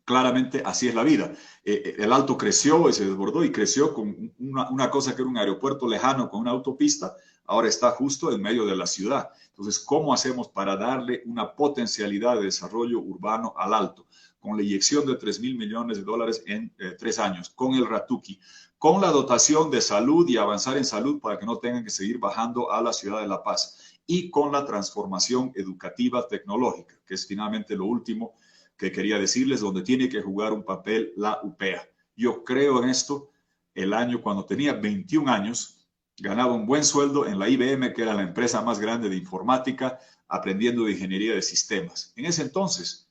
claramente así es la vida. El Alto creció y se desbordó y creció con una cosa que era un aeropuerto lejano con una autopista, ahora está justo en medio de la ciudad. Entonces, ¿cómo hacemos para darle una potencialidad de desarrollo urbano al Alto? Con la inyección de $3.000 millones en 3 años, con el Ratuki, con la dotación de salud y avanzar en salud para que no tengan que seguir bajando a la ciudad de La Paz, y con la transformación educativa tecnológica, que es finalmente lo último que quería decirles, donde tiene que jugar un papel la UPEA. Yo creo en esto. El año cuando tenía 21 años, ganaba un buen sueldo en la IBM, que era la empresa más grande de informática, aprendiendo de ingeniería de sistemas. En ese entonces,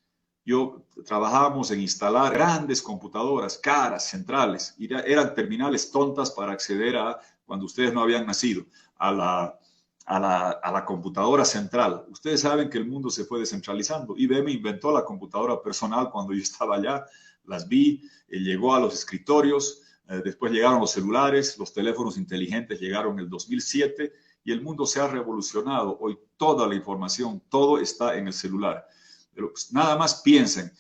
trabajábamos en instalar grandes computadoras, caras, centrales, y eran terminales tontas para acceder a, cuando ustedes no habían nacido, a la computadora central. Ustedes saben que el mundo se fue descentralizando. IBM inventó la computadora personal cuando yo estaba allá, las vi, llegó a los escritorios, después llegaron los celulares, los teléfonos inteligentes llegaron en el 2007 y el mundo se ha revolucionado. Hoy toda la información, todo está en el celular. Pero nada más piensen,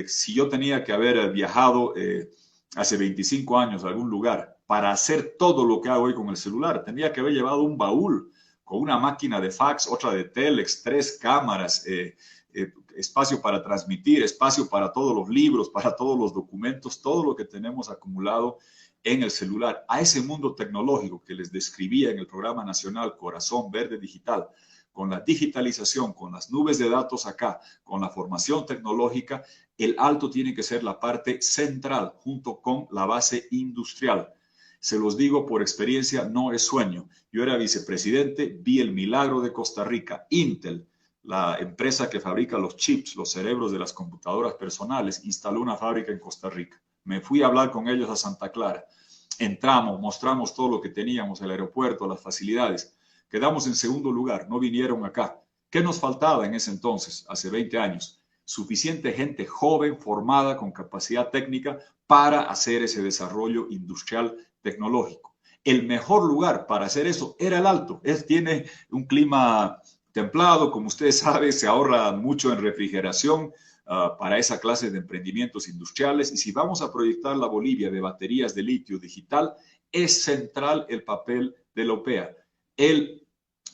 si yo tenía que haber viajado hace 25 años a algún lugar para hacer todo lo que hago hoy con el celular, tendría que haber llevado un baúl con una máquina de fax, otra de telex, 3 cámaras, espacio para transmitir, espacio para todos los libros, para todos los documentos, todo lo que tenemos acumulado en el celular. A ese mundo tecnológico que les describía en el programa nacional Corazón Verde Digital, con la digitalización, con las nubes de datos acá, con la formación tecnológica, el Alto tiene que ser la parte central junto con la base industrial. Se los digo por experiencia, no es sueño. Yo era vicepresidente, vi el milagro de Costa Rica. Intel, la empresa que fabrica los chips, los cerebros de las computadoras personales, instaló una fábrica en Costa Rica. Me fui a hablar con ellos a Santa Clara. Entramos, mostramos todo lo que teníamos, el aeropuerto, las facilidades. Quedamos en segundo lugar, no vinieron acá. ¿Qué nos faltaba en ese entonces, hace 20 años? Suficiente gente joven, formada, con capacidad técnica para hacer ese desarrollo industrial tecnológico. El mejor lugar para hacer eso era el Alto. Tiene un clima templado, como ustedes saben, se ahorra mucho en refrigeración para esa clase de emprendimientos industriales. Y si vamos a proyectar la Bolivia de baterías de litio digital, es central el papel de la OPEA. El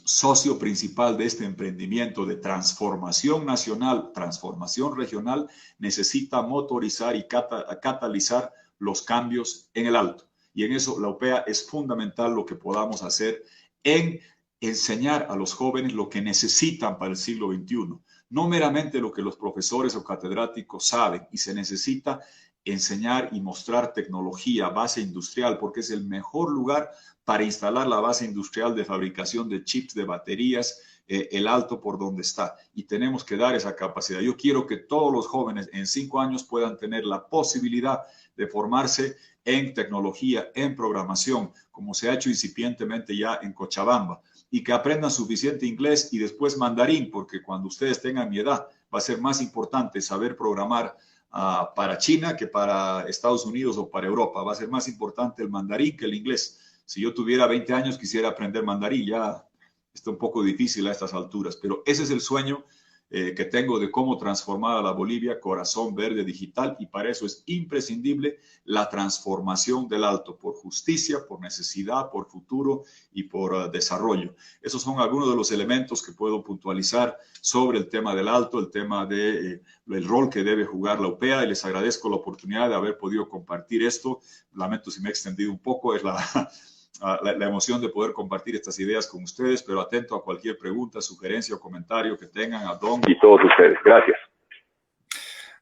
socio principal de este emprendimiento de transformación nacional, transformación regional, necesita motorizar y catalizar los cambios en el Alto. Y en eso la OPEA es fundamental lo que podamos hacer en enseñar a los jóvenes lo que necesitan para el siglo XXI. No meramente lo que los profesores o catedráticos saben, y se necesita enseñar y mostrar tecnología, base industrial, porque es el mejor lugar para instalar la base industrial de fabricación de chips, de baterías, el Alto por donde está. Y tenemos que dar esa capacidad. Yo quiero que todos los jóvenes en 5 años puedan tener la posibilidad de formarse en tecnología, en programación, como se ha hecho incipientemente ya en Cochabamba, y que aprendan suficiente inglés y después mandarín, porque cuando ustedes tengan mi edad va a ser más importante saber programar para China que para Estados Unidos o para Europa. Va a ser más importante el mandarín que el inglés. Si yo tuviera 20 años quisiera aprender mandarín, ya está un poco difícil a estas alturas, pero ese es el sueño que tengo de cómo transformar a la Bolivia Corazón Verde Digital, y para eso es imprescindible la transformación del Alto, por justicia, por necesidad, por futuro y por desarrollo. Esos son algunos de los elementos que puedo puntualizar sobre el tema del Alto, el tema del rol que debe jugar la OPEA, y les agradezco la oportunidad de haber podido compartir esto. Lamento si me he extendido un poco, es la emoción de poder compartir estas ideas con ustedes, pero atento a cualquier pregunta, sugerencia o comentario que tengan, a Don y todos ustedes. Gracias.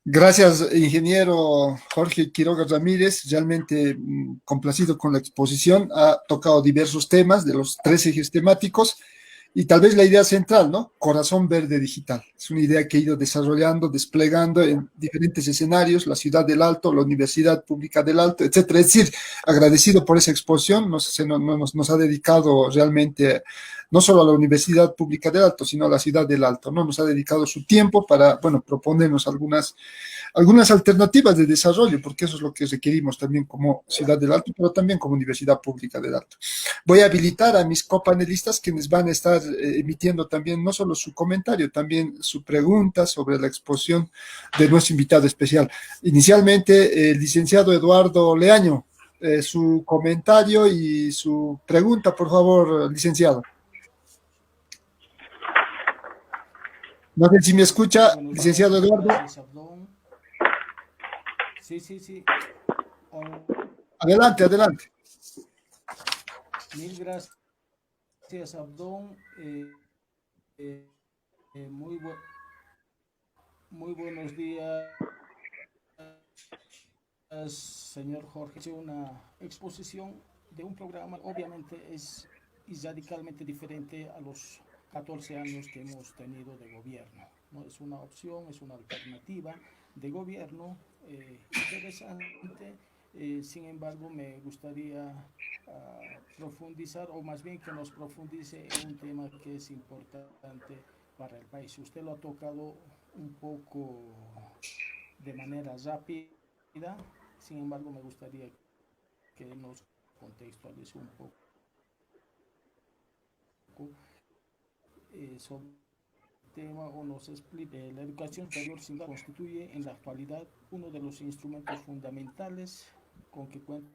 Gracias, ingeniero Jorge Quiroga Ramírez. Realmente complacido con la exposición. Ha tocado diversos temas de los 3 ejes temáticos. Y tal vez la idea central, ¿no? Corazón Verde Digital. Es una idea que he ido desarrollando, desplegando en diferentes escenarios, la Ciudad del Alto, la Universidad Pública del Alto, etcétera. Es decir, agradecido por esa exposición, nos ha dedicado realmente no solo a la Universidad Pública del Alto, sino a la ciudad del Alto, ¿no? Nos ha dedicado su tiempo para, bueno, proponernos algunas alternativas de desarrollo, porque eso es lo que requerimos también como ciudad del Alto, pero también como Universidad Pública del Alto. Voy a habilitar a mis copanelistas quienes van a estar emitiendo también no solo su comentario, también su pregunta sobre la exposición de nuestro invitado especial. Inicialmente, el licenciado Eduardo Leaño, su comentario y su pregunta, por favor, licenciado. No sé si me escucha, licenciado Eduardo. Gracias, Abdón. Sí. Adelante, adelante. Mil gracias, Abdón. Muy buenos días, señor Jorge. Es una exposición de un programa, obviamente es radicalmente diferente a los 14 años que hemos tenido de gobierno, ¿no? Es una opción, es una alternativa de gobierno interesante. Sin embargo, me gustaría profundizar, o más bien que nos profundice en un tema que es importante para el país. Usted lo ha tocado un poco de manera rápida, sin embargo, me gustaría que nos contextualice un poco sobre el tema o nos explique. La educación superior sin duda constituye en la actualidad uno de los instrumentos fundamentales con que cuentan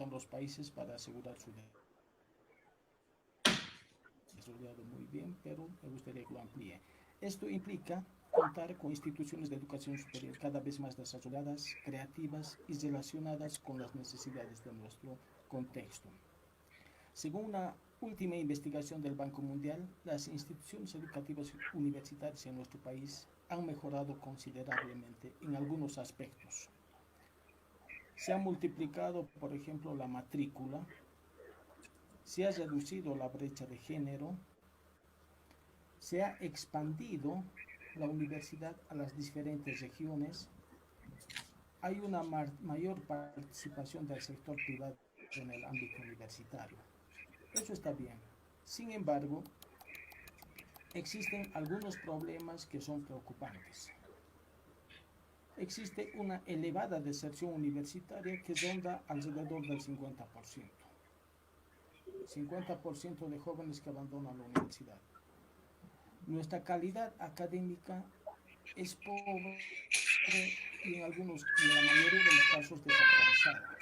los países para asegurar su desarrollo. Muy bien, pero me gustaría que lo amplíe. Esto implica contar con instituciones de educación superior cada vez más desarrolladas, creativas y relacionadas con las necesidades de nuestro contexto. Según una última investigación del Banco Mundial, las instituciones educativas universitarias en nuestro país han mejorado considerablemente en algunos aspectos. Se ha multiplicado, por ejemplo, la matrícula, se ha reducido la brecha de género, se ha expandido la universidad a las diferentes regiones, hay una mayor participación del sector privado en el ámbito universitario. Eso está bien. Sin embargo, existen algunos problemas que son preocupantes. Existe una elevada deserción universitaria que ronda alrededor del 50%. 50% de jóvenes que abandonan la universidad. Nuestra calidad académica es pobre y en la mayoría de los casos desactualizada.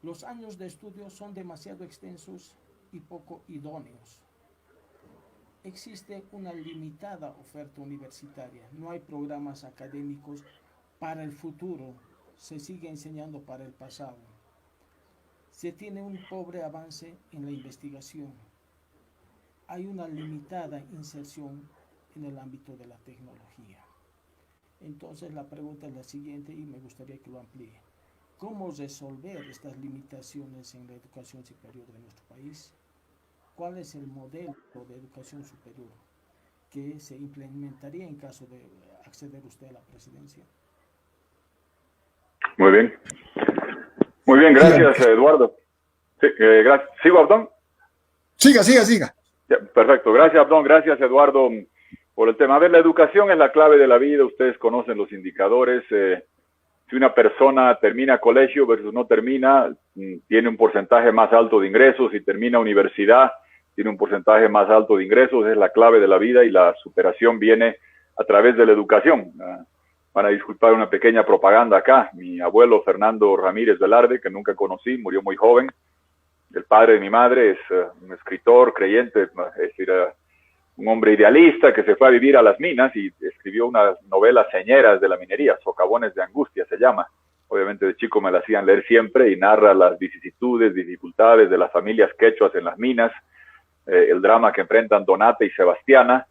Los años de estudio son demasiado extensos y poco idóneos. Existe una limitada oferta universitaria, no hay programas académicos para el futuro, se sigue enseñando para el pasado. Se tiene un pobre avance en la investigación. Hay una limitada inserción en el ámbito de la tecnología. Entonces la pregunta es la siguiente y me gustaría que lo amplíe. ¿Cómo resolver estas limitaciones en la educación superior de nuestro país? ¿Cuál es el modelo de educación superior que se implementaría en caso de acceder usted a la presidencia? Muy bien. Muy bien, gracias, Eduardo. Sí, gracias. ¿Sigo, Abdón? Siga. Ya, perfecto, gracias, Abdón, gracias, Eduardo, por el tema. A ver, la educación es la clave de la vida, ustedes conocen los indicadores. Si una persona termina colegio versus no termina, tiene un porcentaje más alto de ingresos. Si termina universidad, tiene un porcentaje más alto de ingresos. Es la clave de la vida y la superación viene a través de la educación. Van a disculpar una pequeña propaganda acá. Mi abuelo Fernando Ramírez Velarde, que nunca conocí, murió muy joven. El padre de mi madre es un escritor creyente, es decir, un hombre idealista que se fue a vivir a las minas y escribió unas novelas señeras de la minería, Socavones de Angustia se llama. Obviamente de chico me la hacían leer siempre y narra las vicisitudes, dificultades de las familias quechuas en las minas, el drama que enfrentan Donata y Sebastiana,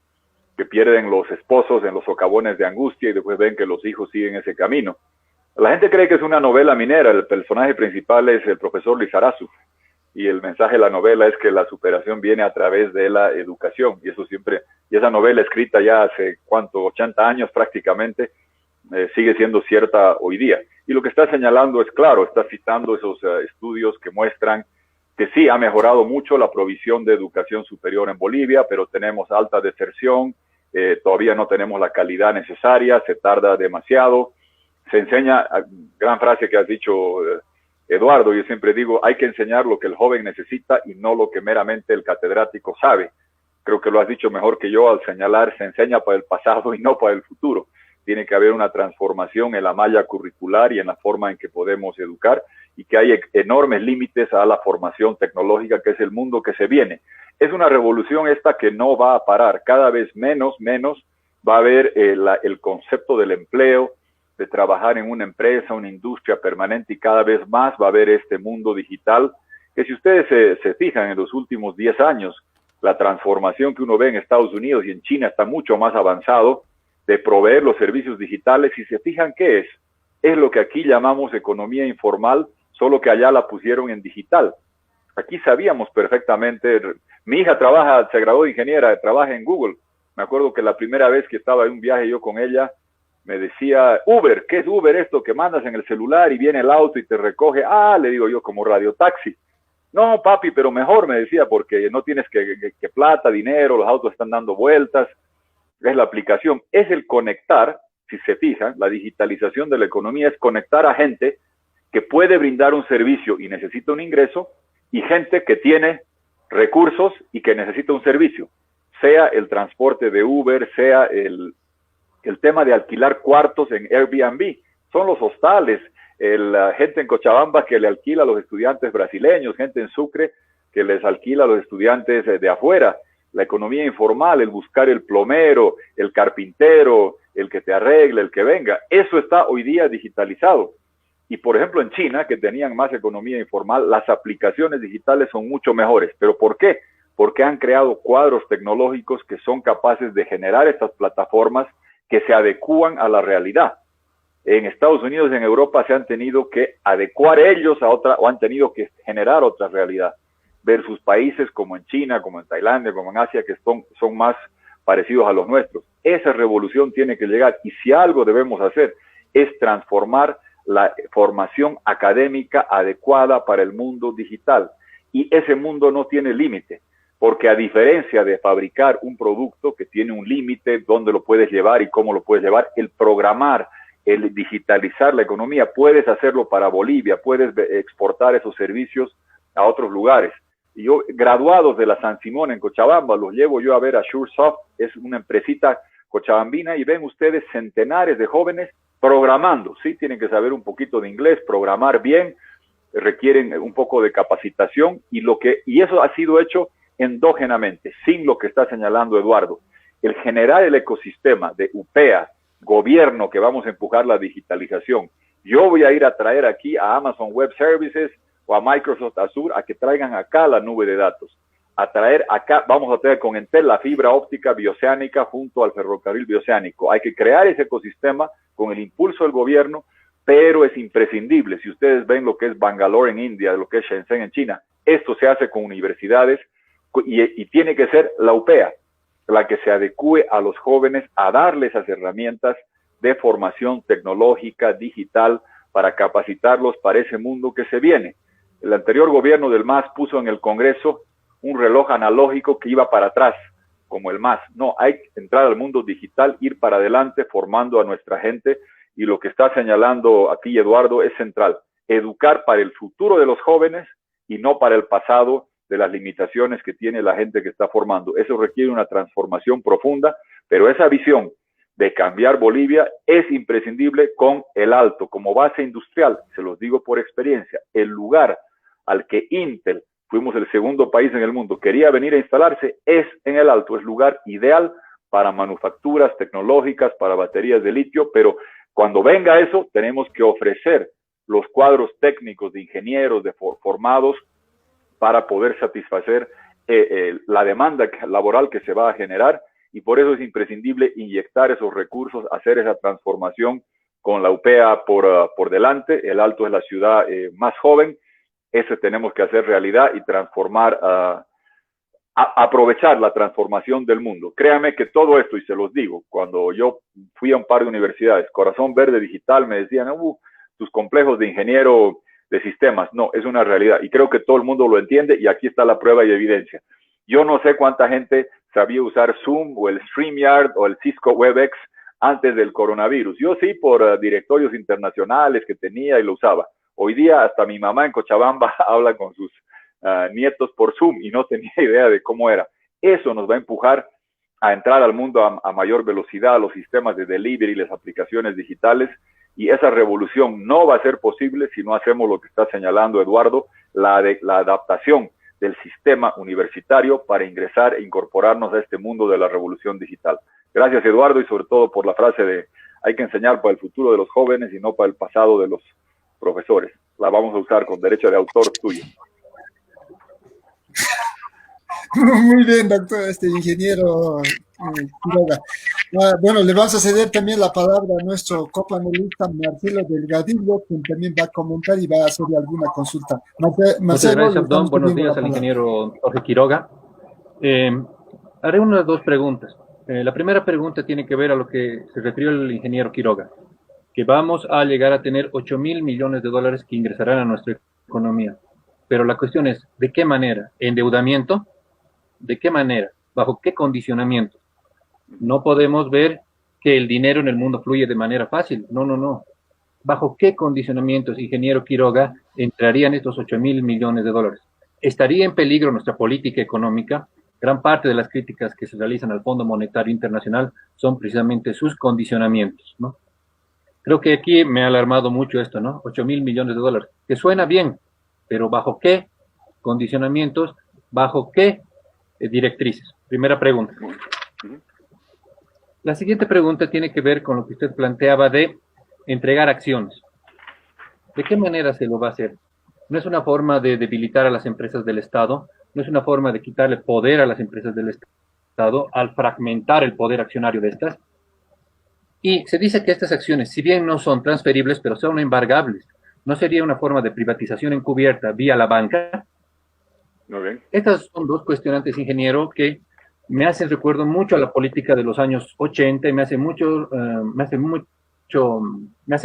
que pierden los esposos en los socavones de Angustia y después ven que los hijos siguen ese camino. La gente cree que es una novela minera, el personaje principal es el profesor Lizarazu. Y el mensaje de la novela es que la superación viene a través de la educación, y eso siempre, y esa novela escrita ya hace, 80 años prácticamente, sigue siendo cierta hoy día. Y lo que está señalando es claro, está citando esos estudios que muestran que sí ha mejorado mucho la provisión de educación superior en Bolivia, pero tenemos alta deserción, todavía no tenemos la calidad necesaria, se tarda demasiado. Se enseña, gran frase que has dicho, Eduardo, yo siempre digo, hay que enseñar lo que el joven necesita y no lo que meramente el catedrático sabe. Creo que lo has dicho mejor que yo al señalar, se enseña para el pasado y no para el futuro. Tiene que haber una transformación en la malla curricular y en la forma en que podemos educar, y que hay enormes límites a la formación tecnológica, que es el mundo que se viene. Es una revolución esta que no va a parar. Cada vez menos va a haber el concepto del empleo, de trabajar en una empresa, una industria permanente, y cada vez más va a haber este mundo digital, que si ustedes se fijan en los últimos 10 años, la transformación que uno ve en Estados Unidos y en China está mucho más avanzado, de proveer los servicios digitales. Si se fijan, ¿qué es? Es lo que aquí llamamos economía informal, solo que allá la pusieron en digital. Aquí sabíamos perfectamente, mi hija se graduó de ingeniera, trabaja en Google. Me acuerdo que la primera vez que estaba en un viaje yo con ella, me decía, Uber, ¿qué es Uber esto que mandas en el celular y viene el auto y te recoge? Ah, le digo yo, como radiotaxi. No, papi, pero mejor, me decía, porque no tienes que plata, dinero, los autos están dando vueltas. Es la aplicación, es el conectar, si se fijan, la digitalización de la economía es conectar a gente que puede brindar un servicio y necesita un ingreso, y gente que tiene recursos y que necesita un servicio, sea el transporte de Uber, sea el tema de alquilar cuartos en Airbnb, son los hostales, la gente en Cochabamba que le alquila a los estudiantes brasileños, gente en Sucre que les alquila a los estudiantes de afuera. La economía informal, el buscar el plomero, el carpintero, el que te arregle, el que venga, eso está hoy día digitalizado. Y por ejemplo en China, que tenían más economía informal, las aplicaciones digitales son mucho mejores. ¿Pero por qué? Porque han creado cuadros tecnológicos que son capaces de generar estas plataformas que se adecúan a la realidad. En Estados Unidos y en Europa se han tenido que adecuar ellos a otra, o han tenido que generar otra realidad, versus países como en China, como en Tailandia, como en Asia, que son más parecidos a los nuestros. Esa revolución tiene que llegar, y si algo debemos hacer es transformar la formación académica adecuada para el mundo digital. Y ese mundo no tiene límite, porque a diferencia de fabricar un producto que tiene un límite, dónde lo puedes llevar y cómo lo puedes llevar, el programar, el digitalizar la economía, puedes hacerlo para Bolivia, puedes exportar esos servicios a otros lugares. Y yo, graduados de la San Simón en Cochabamba, los llevo yo a ver a SureSoft, es una empresita cochabambina, y ven ustedes centenares de jóvenes programando, sí, tienen que saber un poquito de inglés, programar bien, requieren un poco de capacitación, y eso ha sido hecho endógenamente, sin lo que está señalando Eduardo. El generar el ecosistema de UPEA, gobierno, que vamos a empujar la digitalización. Yo voy a ir a traer aquí a Amazon Web Services o a Microsoft Azure a que traigan acá la nube de datos. Vamos a traer con Entel la fibra óptica bioceánica junto al ferrocarril bioceánico. Hay que crear ese ecosistema con el impulso del gobierno, pero es imprescindible. Si ustedes ven lo que es Bangalore en India, lo que es Shenzhen en China, esto se hace con universidades y tiene que ser la UPEA la que se adecue a los jóvenes, a darles esas herramientas de formación tecnológica, digital, para capacitarlos para ese mundo que se viene. El anterior gobierno del MAS puso en el Congreso un reloj analógico que iba para atrás, como el MAS. No, hay que entrar al mundo digital, ir para adelante formando a nuestra gente, y lo que está señalando aquí Eduardo es central. Educar para el futuro de los jóvenes y no para el pasado de las limitaciones que tiene la gente que está formando. Eso requiere una transformación profunda, pero esa visión de cambiar Bolivia es imprescindible con el Alto como base industrial. Se los digo por experiencia, el lugar al que Intel, fuimos el segundo país en el mundo, quería venir a instalarse es en el Alto, es lugar ideal para manufacturas tecnológicas, para baterías de litio, pero cuando venga eso tenemos que ofrecer los cuadros técnicos de ingenieros formados para poder satisfacer la demanda laboral que se va a generar, y por eso es imprescindible inyectar esos recursos, hacer esa transformación con la UPEA por delante. El Alto es la ciudad más joven, eso tenemos que hacer realidad y transformar, aprovechar la transformación del mundo. Créanme que todo esto, y se los digo, cuando yo fui a un par de universidades, Corazón Verde Digital, me decían, tus complejos de ingeniero de sistemas. No, es una realidad y creo que todo el mundo lo entiende y aquí está la prueba y evidencia. Yo no sé cuánta gente sabía usar Zoom o el StreamYard o el Cisco WebEx antes del coronavirus. Yo sí, por directorios internacionales que tenía y lo usaba. Hoy día hasta mi mamá en Cochabamba habla con sus nietos por Zoom y no tenía idea de cómo era. Eso nos va a empujar a entrar al mundo a mayor velocidad, a los sistemas de delivery, las aplicaciones digitales, y esa revolución no va a ser posible si no hacemos lo que está señalando Eduardo, la adaptación del sistema universitario para ingresar e incorporarnos a este mundo de la revolución digital. Gracias, Eduardo, y sobre todo por la frase de hay que enseñar para el futuro de los jóvenes y no para el pasado de los profesores. La vamos a usar con derecho de autor tuyo. Muy bien, doctor, ingeniero Quiroga. Bueno, le vamos a ceder también la palabra a nuestro copanelista Marcelo Delgadillo, quien también va a comentar y va a hacer alguna consulta. Marcelo, muchas gracias, Abdón. Buenos días al ingeniero Jorge Quiroga. Haré unas dos preguntas. La primera pregunta tiene que ver a lo que se refirió el ingeniero Quiroga, que vamos a llegar a tener 8.000 millones de dólares que ingresarán a nuestra economía. Pero la cuestión es, ¿de qué manera? ¿Endeudamiento? ¿De qué manera? ¿Bajo qué condicionamiento? No podemos ver que el dinero en el mundo fluye de manera fácil. No, no, no. ¿Bajo qué condicionamientos, ingeniero Quiroga, entrarían estos 8.000 millones de dólares? ¿Estaría en peligro nuestra política económica? Gran parte de las críticas que se realizan al Fondo Monetario Internacional son precisamente sus condicionamientos, ¿no? Creo que aquí me ha alarmado mucho esto, ¿no? 8.000 millones de dólares, que suena bien, pero ¿bajo qué condicionamientos? ¿Bajo qué directrices? Primera pregunta. La siguiente pregunta tiene que ver con lo que usted planteaba de entregar acciones. ¿De qué manera se lo va a hacer? No es una forma de debilitar a las empresas del Estado, no es una forma de quitarle poder a las empresas del Estado al fragmentar el poder accionario de estas. Y se dice que estas acciones, si bien no son transferibles, pero son embargables, ¿no sería una forma de privatización encubierta vía la banca? Muy bien. Estas son dos cuestionantes, ingeniero, que me hacen recuerdo mucho a la política de los años 80 y me hacen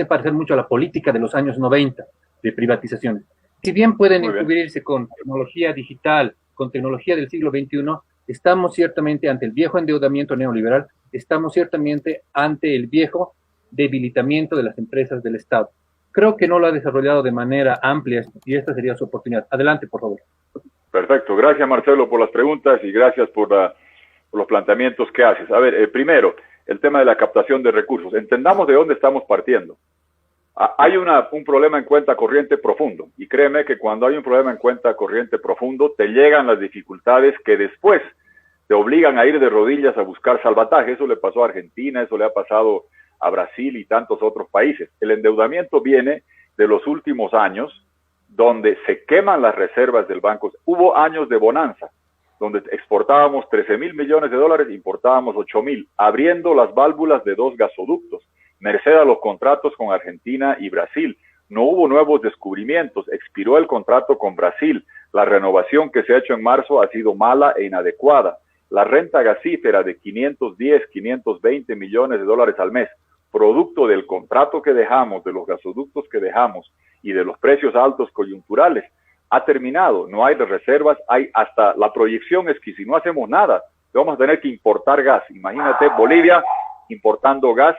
parecer mucho a la política de los años 90 de privatizaciones. Si bien pueden encubrirse con tecnología digital, con tecnología del siglo XXI, estamos ciertamente ante el viejo endeudamiento neoliberal, estamos ciertamente ante el viejo debilitamiento de las empresas del Estado. Creo que no lo ha desarrollado de manera amplia y esta sería su oportunidad. Adelante, por favor. Perfecto. Gracias, Marcelo, por las preguntas y gracias por los planteamientos que haces. A ver, primero, el tema de la captación de recursos. Entendamos de dónde estamos partiendo. Hay un problema en cuenta corriente profundo y créeme que cuando hay un problema en cuenta corriente profundo te llegan las dificultades que después te obligan a ir de rodillas a buscar salvataje. Eso le pasó a Argentina, eso le ha pasado a Brasil y tantos otros países. El endeudamiento viene de los últimos años donde se queman las reservas del banco. Hubo años de bonanza donde exportábamos 13.000 millones de dólares, importábamos 8.000, abriendo las válvulas de 2 gasoductos. Merced a los contratos con Argentina y Brasil. No hubo nuevos descubrimientos, expiró el contrato con Brasil, la renovación que se ha hecho en marzo ha sido mala e inadecuada. La renta gasífera de 510, 520 millones de dólares al mes, producto del contrato que dejamos, de los gasoductos que dejamos y de los precios altos coyunturales, ha terminado. No hay reservas, hay hasta la proyección es que si no hacemos nada, vamos a tener que importar gas. Imagínate Bolivia importando gas,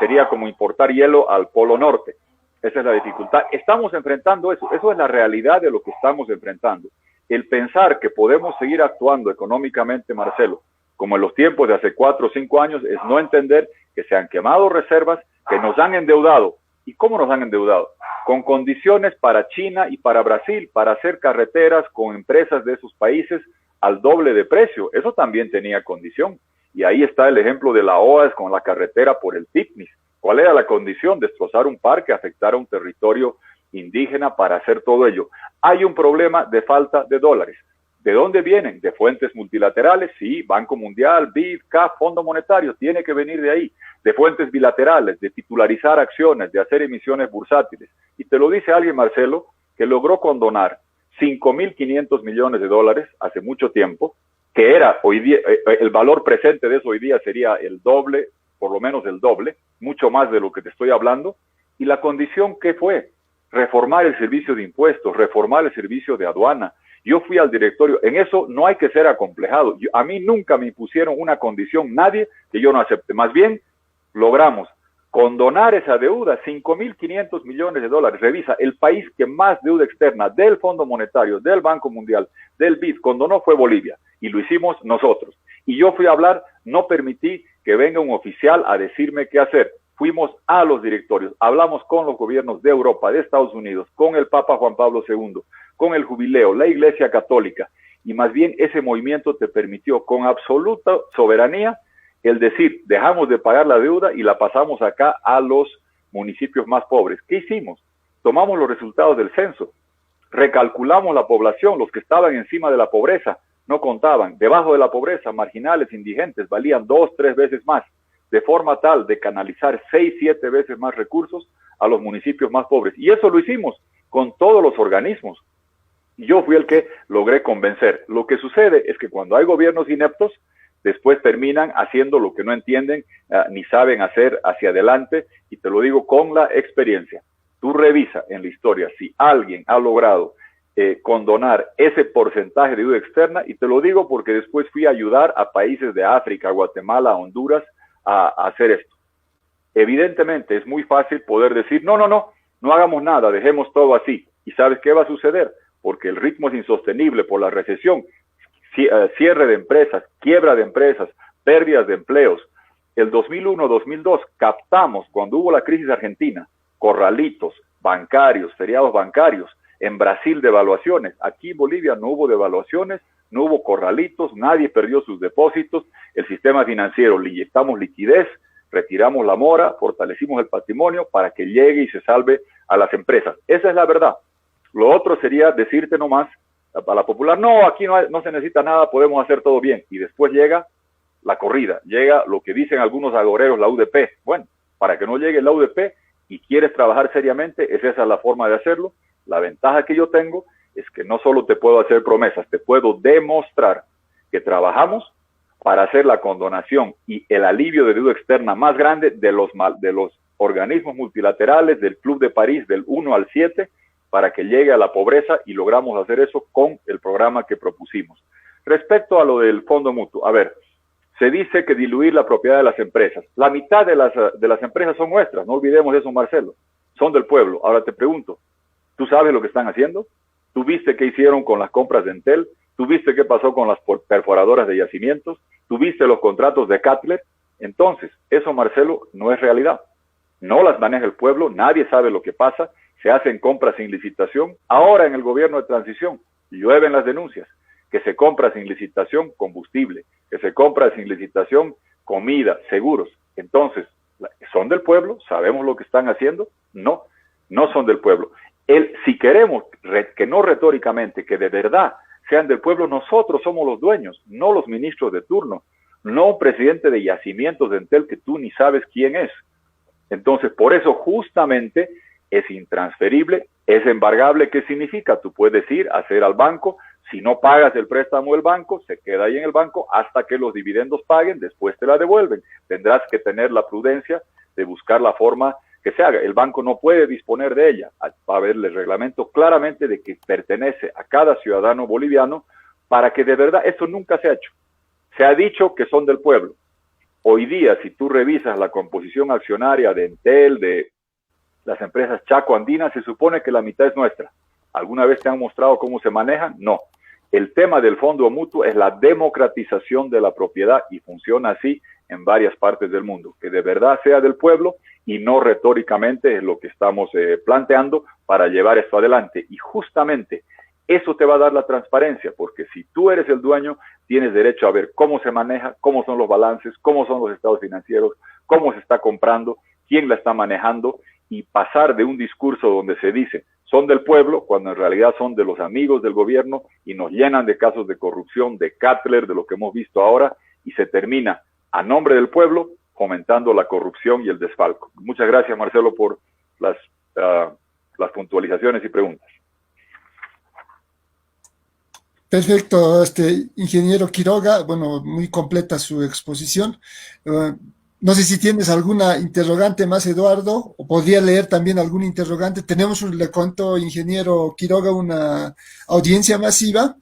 sería como importar hielo al Polo Norte. Esa es la dificultad. Estamos enfrentando eso. Eso es la realidad de lo que estamos enfrentando. El pensar que podemos seguir actuando económicamente, Marcelo, como en los tiempos de hace 4 o 5 años, es no entender que se han quemado reservas, que nos han endeudado. ¿Y cómo nos han endeudado? Con condiciones para China y para Brasil, para hacer carreteras con empresas de esos países al doble de precio. Eso también tenía condición. Y ahí está el ejemplo de la OAS con la carretera por el Tignis. ¿Cuál era la condición? Destrozar un parque, afectar a un territorio indígena para hacer todo ello. Hay un problema de falta de dólares. ¿De dónde vienen? De fuentes multilaterales, sí, Banco Mundial, BID, CAF, Fondo Monetario, tiene que venir de ahí. De fuentes bilaterales, de titularizar acciones, de hacer emisiones bursátiles. Y te lo dice alguien, Marcelo, que logró condonar 5.500 millones de dólares hace mucho tiempo, que era hoy día, el valor presente de eso hoy día sería el doble, por lo menos el doble, mucho más de lo que te estoy hablando. Y la condición, ¿qué fue? reformar el servicio de impuestos, reformar el servicio de aduana. Yo fui al directorio, en eso no hay que ser acomplejado. A mí nunca me impusieron una condición, nadie, que yo no acepte. Más bien, logramos condonar esa deuda, 5.500 millones de dólares. Revisa, el país que más deuda externa del Fondo Monetario, del Banco Mundial, del BID condonó fue Bolivia, y lo hicimos nosotros. Y yo fui a hablar, no permití que venga un oficial a decirme qué hacer. Fuimos a los directorios, hablamos con los gobiernos de Europa, de Estados Unidos, con el Papa Juan Pablo II, con el Jubileo, la Iglesia Católica, y más bien ese movimiento te permitió con absoluta soberanía el decir, dejamos de pagar la deuda y la pasamos acá a los municipios más pobres. ¿Qué hicimos? Tomamos los resultados del censo, recalculamos la población, los que estaban encima de la pobreza no contaban, debajo de la pobreza, marginales, indigentes, valían 2, 3 veces más, de forma tal de canalizar 6, 7 veces más recursos a los municipios más pobres. Y eso lo hicimos con todos los organismos. Yo fui el que logré convencer. Lo que sucede es que cuando hay gobiernos ineptos, después terminan haciendo lo que no entienden ni saben hacer hacia adelante, y te lo digo con la experiencia. Tú revisa en la historia si alguien ha logrado condonar ese porcentaje de deuda externa, y te lo digo porque después fui a ayudar a países de África, Guatemala, Honduras, a hacer esto. Evidentemente es muy fácil poder decir, no hagamos nada, dejemos todo así. ¿Y sabes qué va a suceder? Porque el ritmo es insostenible por la recesión, cierre de empresas, quiebra de empresas, pérdidas de empleos. El 2001-2002 captamos, cuando hubo la crisis argentina, corralitos bancarios, feriados bancarios. En Brasil, devaluaciones. Aquí en Bolivia no hubo devaluaciones, no hubo corralitos, nadie perdió sus depósitos. El sistema financiero, le inyectamos liquidez, retiramos la mora, fortalecimos el patrimonio para que llegue y se salve a las empresas. Esa es la verdad. Lo otro sería decirte nomás a la popular, no, aquí no se necesita nada, podemos hacer todo bien. Y después llega la corrida, llega lo que dicen algunos agoreros, la UDP. Bueno, para que no llegue la UDP y quieres trabajar seriamente, esa es la forma de hacerlo. La ventaja que yo tengo es que no solo te puedo hacer promesas, te puedo demostrar que trabajamos para hacer la condonación y el alivio de deuda externa más grande de los organismos multilaterales, del Club de París, del 1 al 7, para que llegue a la pobreza, y logramos hacer eso con el programa que propusimos. Respecto a lo del fondo mutuo, a ver, se dice que diluir la propiedad de las empresas. La mitad de las empresas son nuestras, no olvidemos eso, Marcelo, son del pueblo. Ahora te pregunto, ¿tú sabes lo que están haciendo? ¿Tú viste qué hicieron con las compras de Entel? ¿Tú viste qué pasó con las perforadoras de yacimientos? ¿Tú viste los contratos de Cutler? Entonces, eso, Marcelo, no es realidad. No las maneja el pueblo, nadie sabe lo que pasa, se hacen compras sin licitación. Ahora en el gobierno de transición llueven las denuncias, que se compra sin licitación combustible, que se compra sin licitación comida, seguros. Entonces, ¿son del pueblo? ¿Sabemos lo que están haciendo? No, no son del pueblo. Si queremos que no retóricamente, que de verdad sean del pueblo, nosotros somos los dueños, no los ministros de turno, no un presidente de yacimientos de Entel que tú ni sabes quién es. Entonces, por eso justamente es intransferible, es embargable. ¿Qué significa? Tú puedes ir a hacer al banco, si no pagas el préstamo del banco, se queda ahí en el banco hasta que los dividendos paguen, después te la devuelven. Tendrás que tener la prudencia de buscar la forma que se haga. El banco no puede disponer de ella. Va a haber el reglamento claramente de que pertenece a cada ciudadano boliviano, para que de verdad esto nunca se ha hecho. Se ha dicho que son del pueblo. Hoy día, si tú revisas la composición accionaria de Entel, de las empresas Chaco Andina, se supone que la mitad es nuestra. ¿Alguna vez te han mostrado cómo se manejan? No. El tema del fondo mutuo es la democratización de la propiedad, y funciona así en varias partes del mundo. Que de verdad sea del pueblo y no retóricamente, es lo que estamos planteando para llevar esto adelante. Y justamente eso te va a dar la transparencia, porque si tú eres el dueño, tienes derecho a ver cómo se maneja, cómo son los balances, cómo son los estados financieros, cómo se está comprando, quién la está manejando, y pasar de un discurso donde se dice son del pueblo, cuando en realidad son de los amigos del gobierno, y nos llenan de casos de corrupción, de Cutler, de lo que hemos visto ahora, y se termina a nombre del pueblo fomentando la corrupción y el desfalco. Muchas gracias, Marcelo, por las puntualizaciones y preguntas. Perfecto, ingeniero Quiroga, bueno, muy completa su exposición. No sé si tienes alguna interrogante más, Eduardo, o podría leer también algún interrogante. Tenemos, le cuento, ingeniero Quiroga, una audiencia masiva,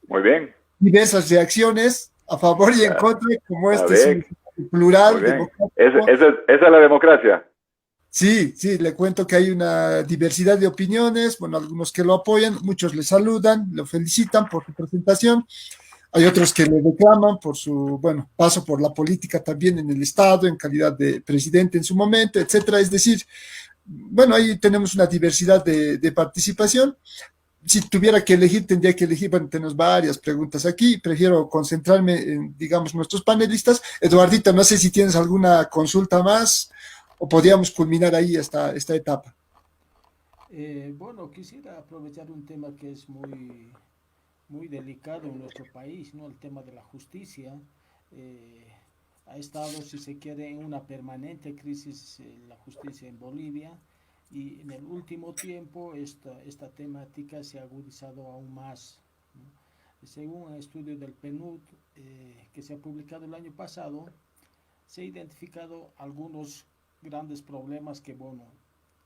Muy bien, diversas reacciones a favor y en contra, como está este es un bien, muy plural, bien. democrático. Esa es la democracia. Sí, sí, le cuento que hay una diversidad de opiniones, bueno, algunos que lo apoyan, muchos le saludan, lo felicitan por su presentación, hay otros que le reclaman por su, bueno, paso por la política también en el Estado, en calidad de presidente en su momento, etcétera. Es decir, bueno, ahí tenemos una diversidad de participación. Si tuviera que elegir, tendría que elegir, bueno, tenemos varias preguntas aquí, prefiero concentrarme en, digamos, nuestros panelistas. Eduardito, no sé si tienes alguna consulta más o podríamos culminar ahí esta etapa. Bueno, quisiera aprovechar un tema que es muy delicado en nuestro país, ¿no? El tema de la justicia. Eh, Ha estado, si se quiere, en una permanente crisis la justicia en Bolivia y en el último tiempo esta temática se ha agudizado aún más, ¿no? Según un estudio del PNUD que se ha publicado el año pasado, se ha identificado algunos grandes problemas que, bueno,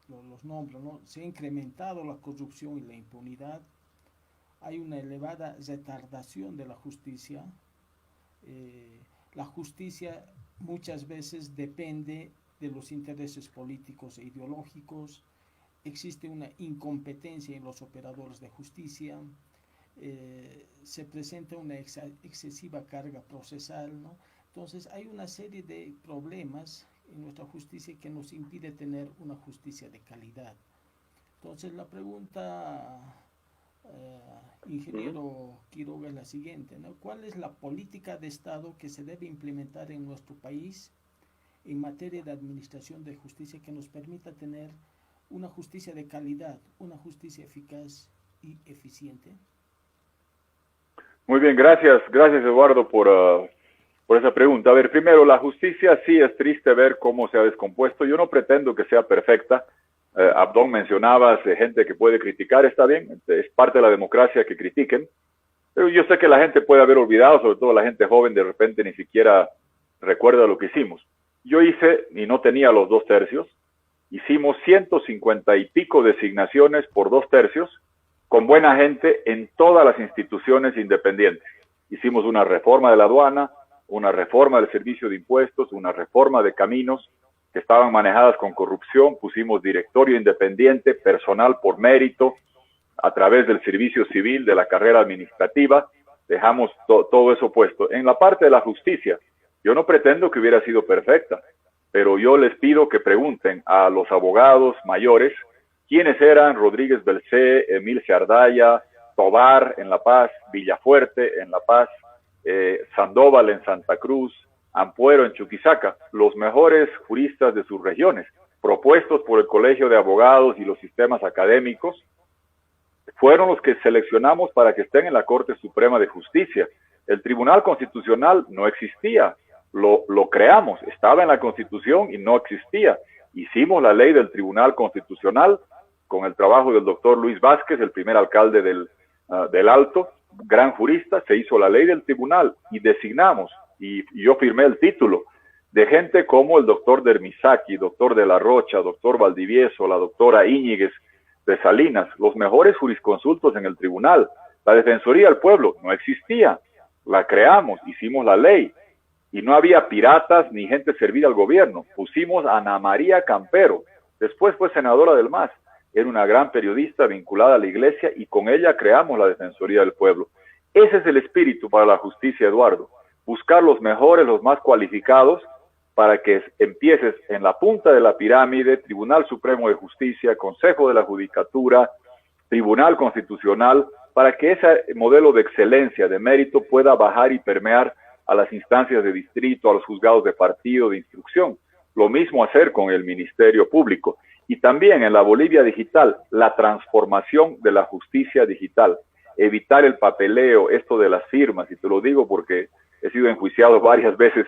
los nombro, ¿no? Se ha incrementado la corrupción y la impunidad, hay una elevada retardación de la justicia. La justicia muchas veces depende de los intereses políticos e ideológicos, existe una incompetencia en los operadores de justicia, se presenta una excesiva carga procesal, ¿no? Entonces hay una serie de problemas en nuestra justicia que nos impide tener una justicia de calidad. Entonces la pregunta, ingeniero Quiroga, es la siguiente, ¿no? ¿Cuál es la política de Estado que se debe implementar en nuestro país en materia de administración de justicia que nos permita tener una justicia de calidad, una justicia eficaz y eficiente? Muy bien, gracias Eduardo por esa pregunta. A ver, primero, la justicia sí es triste ver cómo se ha descompuesto. Yo no pretendo que sea perfecta. Abdón mencionabas gente que puede criticar, está bien, es parte de la democracia que critiquen, pero yo sé que la gente puede haber olvidado, sobre todo la gente joven de repente ni siquiera recuerda lo que hicimos. Yo hice, y no tenía los 2/3, hicimos 150 y pico designaciones por 2/3 con buena gente en todas las instituciones independientes. Hicimos una reforma de la aduana, una reforma del servicio de impuestos, una reforma de caminos que estaban manejadas con corrupción, pusimos directorio independiente, personal por mérito, a través del servicio civil, de la carrera administrativa, dejamos todo eso puesto. En la parte de la justicia, yo no pretendo que hubiera sido perfecta, pero yo les pido que pregunten a los abogados mayores quiénes eran Rodríguez Belcé, Emil Ardaya, Tobar en La Paz, Villafuerte en La Paz, Sandoval en Santa Cruz, Ampuero en Chuquisaca, los mejores juristas de sus regiones, propuestos por el Colegio de Abogados y los sistemas académicos, fueron los que seleccionamos para que estén en la Corte Suprema de Justicia. El Tribunal Constitucional no existía, lo creamos, estaba en la Constitución y no existía. Hicimos la ley del Tribunal Constitucional con el trabajo del doctor Luis Vázquez, el primer alcalde del Alto, gran jurista, se hizo la ley del tribunal y designamos, y yo firmé el título, de gente como el doctor Dermisaki, doctor de la Rocha, doctor Valdivieso, la doctora Íñiguez de Salinas, los mejores jurisconsultos en el tribunal. La Defensoría del Pueblo no existía, la creamos, hicimos la ley, y no había piratas ni gente servida al gobierno. Pusimos a Ana María Campero, después fue senadora del MAS, era una gran periodista vinculada a la iglesia y con ella creamos la Defensoría del Pueblo. Ese es el espíritu para la justicia, Eduardo. Buscar los mejores, los más cualificados para que empieces en la punta de la pirámide, Tribunal Supremo de Justicia, Consejo de la Judicatura, Tribunal Constitucional, para que ese modelo de excelencia, de mérito, pueda bajar y permear a las instancias de distrito, a los juzgados de partido, de instrucción. Lo mismo hacer con el Ministerio Público. Y también en la Bolivia digital, la transformación de la justicia digital, evitar el papeleo, esto de las firmas, y te lo digo porque he sido enjuiciado varias veces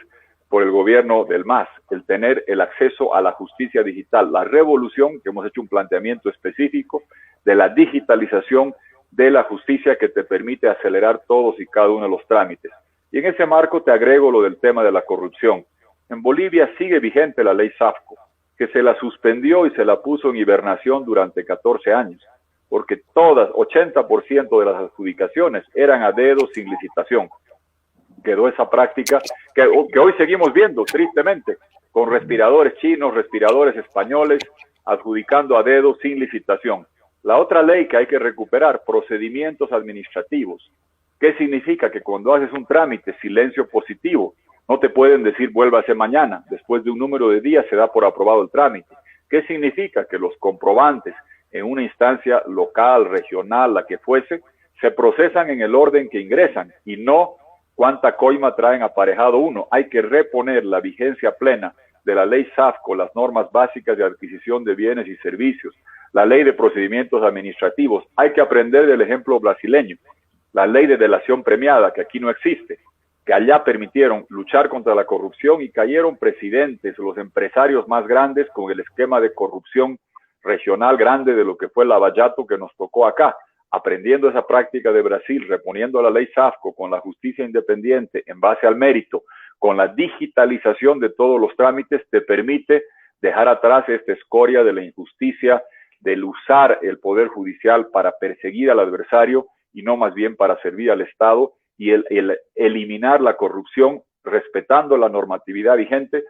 por el gobierno del MAS, el tener el acceso a la justicia digital, la revolución, que hemos hecho un planteamiento específico de la digitalización de la justicia que te permite acelerar todos y cada uno de los trámites. Y en ese marco te agrego lo del tema de la corrupción. En Bolivia sigue vigente la ley SAFCO, que se la suspendió y se la puso en hibernación durante 14 años, porque todas, 80% de las adjudicaciones eran a dedo sin licitación. Quedó esa práctica que hoy seguimos viendo, tristemente, con respiradores chinos, respiradores españoles, adjudicando a dedo sin licitación. La otra ley que hay que recuperar, procedimientos administrativos. ¿Qué significa? Que cuando haces un trámite, silencio positivo, no te pueden decir vuélvase mañana. Después de un número de días se da por aprobado el trámite. ¿Qué significa? Que los comprobantes en una instancia local, regional, la que fuese, se procesan en el orden que ingresan y no cuánta coima traen aparejado uno. Hay que reponer la vigencia plena de la ley SAFCO, las normas básicas de adquisición de bienes y servicios, la ley de procedimientos administrativos. Hay que aprender del ejemplo brasileño, la ley de delación premiada, que aquí no existe, que allá permitieron luchar contra la corrupción y cayeron presidentes, los empresarios más grandes con el esquema de corrupción regional grande de lo que fue el Lava Jato que nos tocó acá. Aprendiendo esa práctica de Brasil, reponiendo la ley SAFCO con la justicia independiente en base al mérito, con la digitalización de todos los trámites, te permite dejar atrás esta escoria de la injusticia, del usar el poder judicial para perseguir al adversario y no más bien para servir al Estado, y el eliminar la corrupción respetando la normatividad vigente,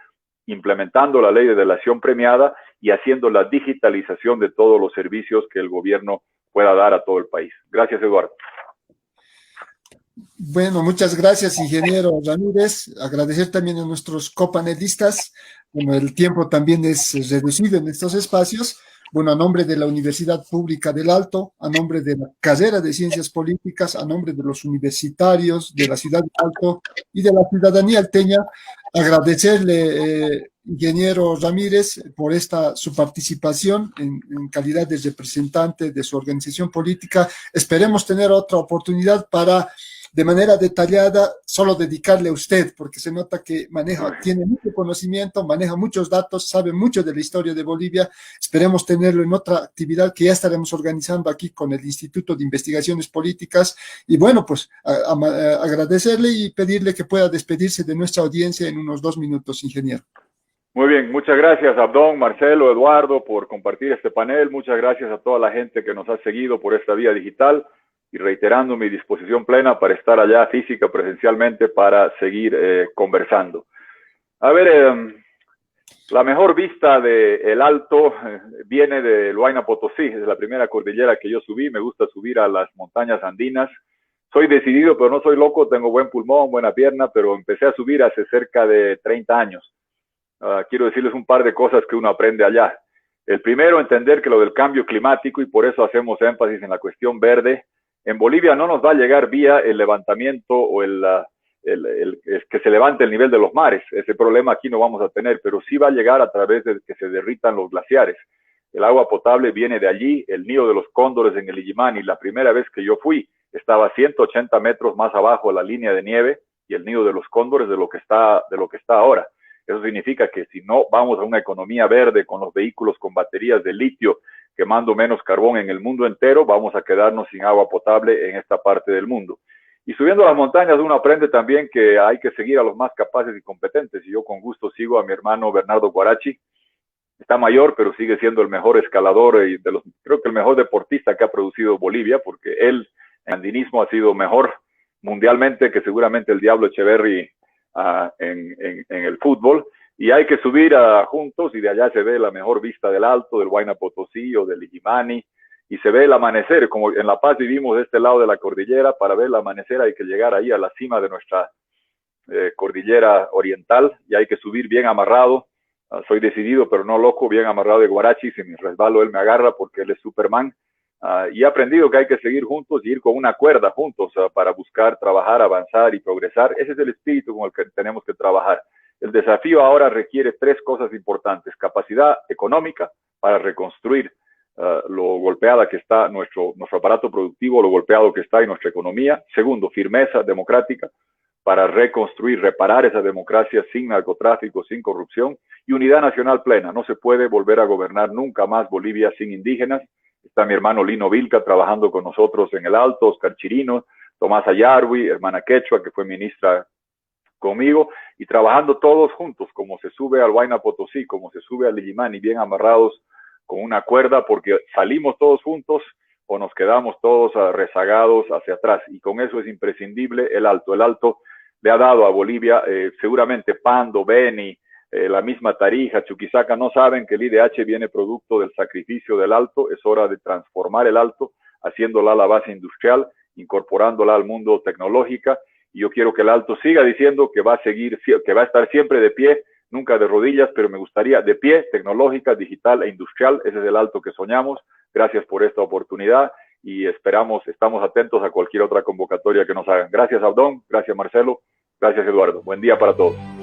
implementando la ley de delación premiada y haciendo la digitalización de todos los servicios que el gobierno pueda dar a todo el país. Gracias, Eduardo. Bueno, muchas gracias, ingeniero Ramírez. Agradecer también a nuestros copanelistas. Bueno, el tiempo también es reducido en estos espacios. Bueno, a nombre de la Universidad Pública del Alto, a nombre de la carrera de Ciencias Políticas, a nombre de los universitarios de la Ciudad del Alto y de la ciudadanía alteña, agradecerle, ingeniero Ramírez, por su participación en calidad de representante de su organización política. Esperemos tener otra oportunidad para, de manera detallada, solo dedicarle a usted, porque se nota que tiene mucho conocimiento, maneja muchos datos, sabe mucho de la historia de Bolivia. Esperemos tenerlo en otra actividad que ya estaremos organizando aquí con el Instituto de Investigaciones Políticas. Y bueno, pues agradecerle y pedirle que pueda despedirse de nuestra audiencia en unos 2 minutos, ingeniero. Muy bien, muchas gracias, Abdón, Marcelo, Eduardo, por compartir este panel. Muchas gracias a toda la gente que nos ha seguido por esta vía digital. Y reiterando mi disposición plena para estar allá física, presencialmente, para seguir conversando. A ver, la mejor vista del Alto viene del Huayna Potosí, es la primera cordillera que yo subí. Me gusta subir a las montañas andinas. Soy decidido, pero no soy loco, tengo buen pulmón, buena pierna, pero empecé a subir hace cerca de 30 años. Quiero decirles un par de cosas que uno aprende allá. El primero, entender que lo del cambio climático, y por eso hacemos énfasis en la cuestión verde, en Bolivia no nos va a llegar vía el levantamiento o que se levante el nivel de los mares. Ese problema aquí no vamos a tener, pero sí va a llegar a través de que se derritan los glaciares. El agua potable viene de allí. El nido de los cóndores en el Illimani, la primera vez que yo fui, estaba 180 metros más abajo de la línea de nieve, y el nido de los cóndores de lo que está ahora. Eso significa que si no vamos a una economía verde con los vehículos con baterías de litio, quemando menos carbón en el mundo entero, vamos a quedarnos sin agua potable en esta parte del mundo. Y subiendo las montañas uno aprende también que hay que seguir a los más capaces y competentes, y yo con gusto sigo a mi hermano Bernardo Guarachi. Está mayor, pero sigue siendo el mejor escalador y creo que el mejor deportista que ha producido Bolivia, porque él en andinismo ha sido mejor mundialmente que seguramente el Diablo Echeverry en el fútbol. Y hay que subir juntos, y de allá se ve la mejor vista del Alto, del Huayna Potosí o del Illimani, y se ve el amanecer. Como en La Paz vivimos de este lado de la cordillera, para ver el amanecer hay que llegar ahí a la cima de nuestra cordillera oriental, y hay que subir bien amarrado. Soy decidido, pero no loco, bien amarrado de Guarachi. Si me resbalo, él me agarra porque él es Superman. Y he aprendido que hay que seguir juntos y ir con una cuerda juntos para buscar, trabajar, avanzar y progresar. Ese es el espíritu con el que tenemos que trabajar. El desafío ahora requiere 3 cosas importantes: capacidad económica para reconstruir lo golpeada que está nuestro aparato productivo, lo golpeado que está en nuestra economía. Segundo, firmeza democrática para reconstruir, reparar esa democracia sin narcotráfico, sin corrupción, y unidad nacional plena. No se puede volver a gobernar nunca más Bolivia sin indígenas. Está mi hermano Lino Vilca trabajando con nosotros en el Alto, Oscar Chirino, Tomás Ayarwi, hermana Quechua, que fue ministra conmigo, y trabajando todos juntos, como se sube al Huayna Potosí, como se sube al Illimani, bien amarrados con una cuerda, porque salimos todos juntos o nos quedamos todos rezagados hacia atrás, y con eso es imprescindible el Alto. El Alto le ha dado a Bolivia, seguramente Pando, Beni, la misma Tarija, Chuquisaca, no saben que el IDH viene producto del sacrificio del Alto. Es hora de transformar el Alto, haciéndola la base industrial, incorporándola al mundo tecnológico, y yo quiero que el Alto siga diciendo que va a seguir, que va a estar siempre de pie, nunca de rodillas, pero me gustaría de pie, tecnológica, digital e industrial. Ese es el Alto que soñamos. Gracias por esta oportunidad y estamos atentos a cualquier otra convocatoria que nos hagan. Gracias, Abdón, gracias, Marcelo, gracias, Eduardo. Buen día para todos.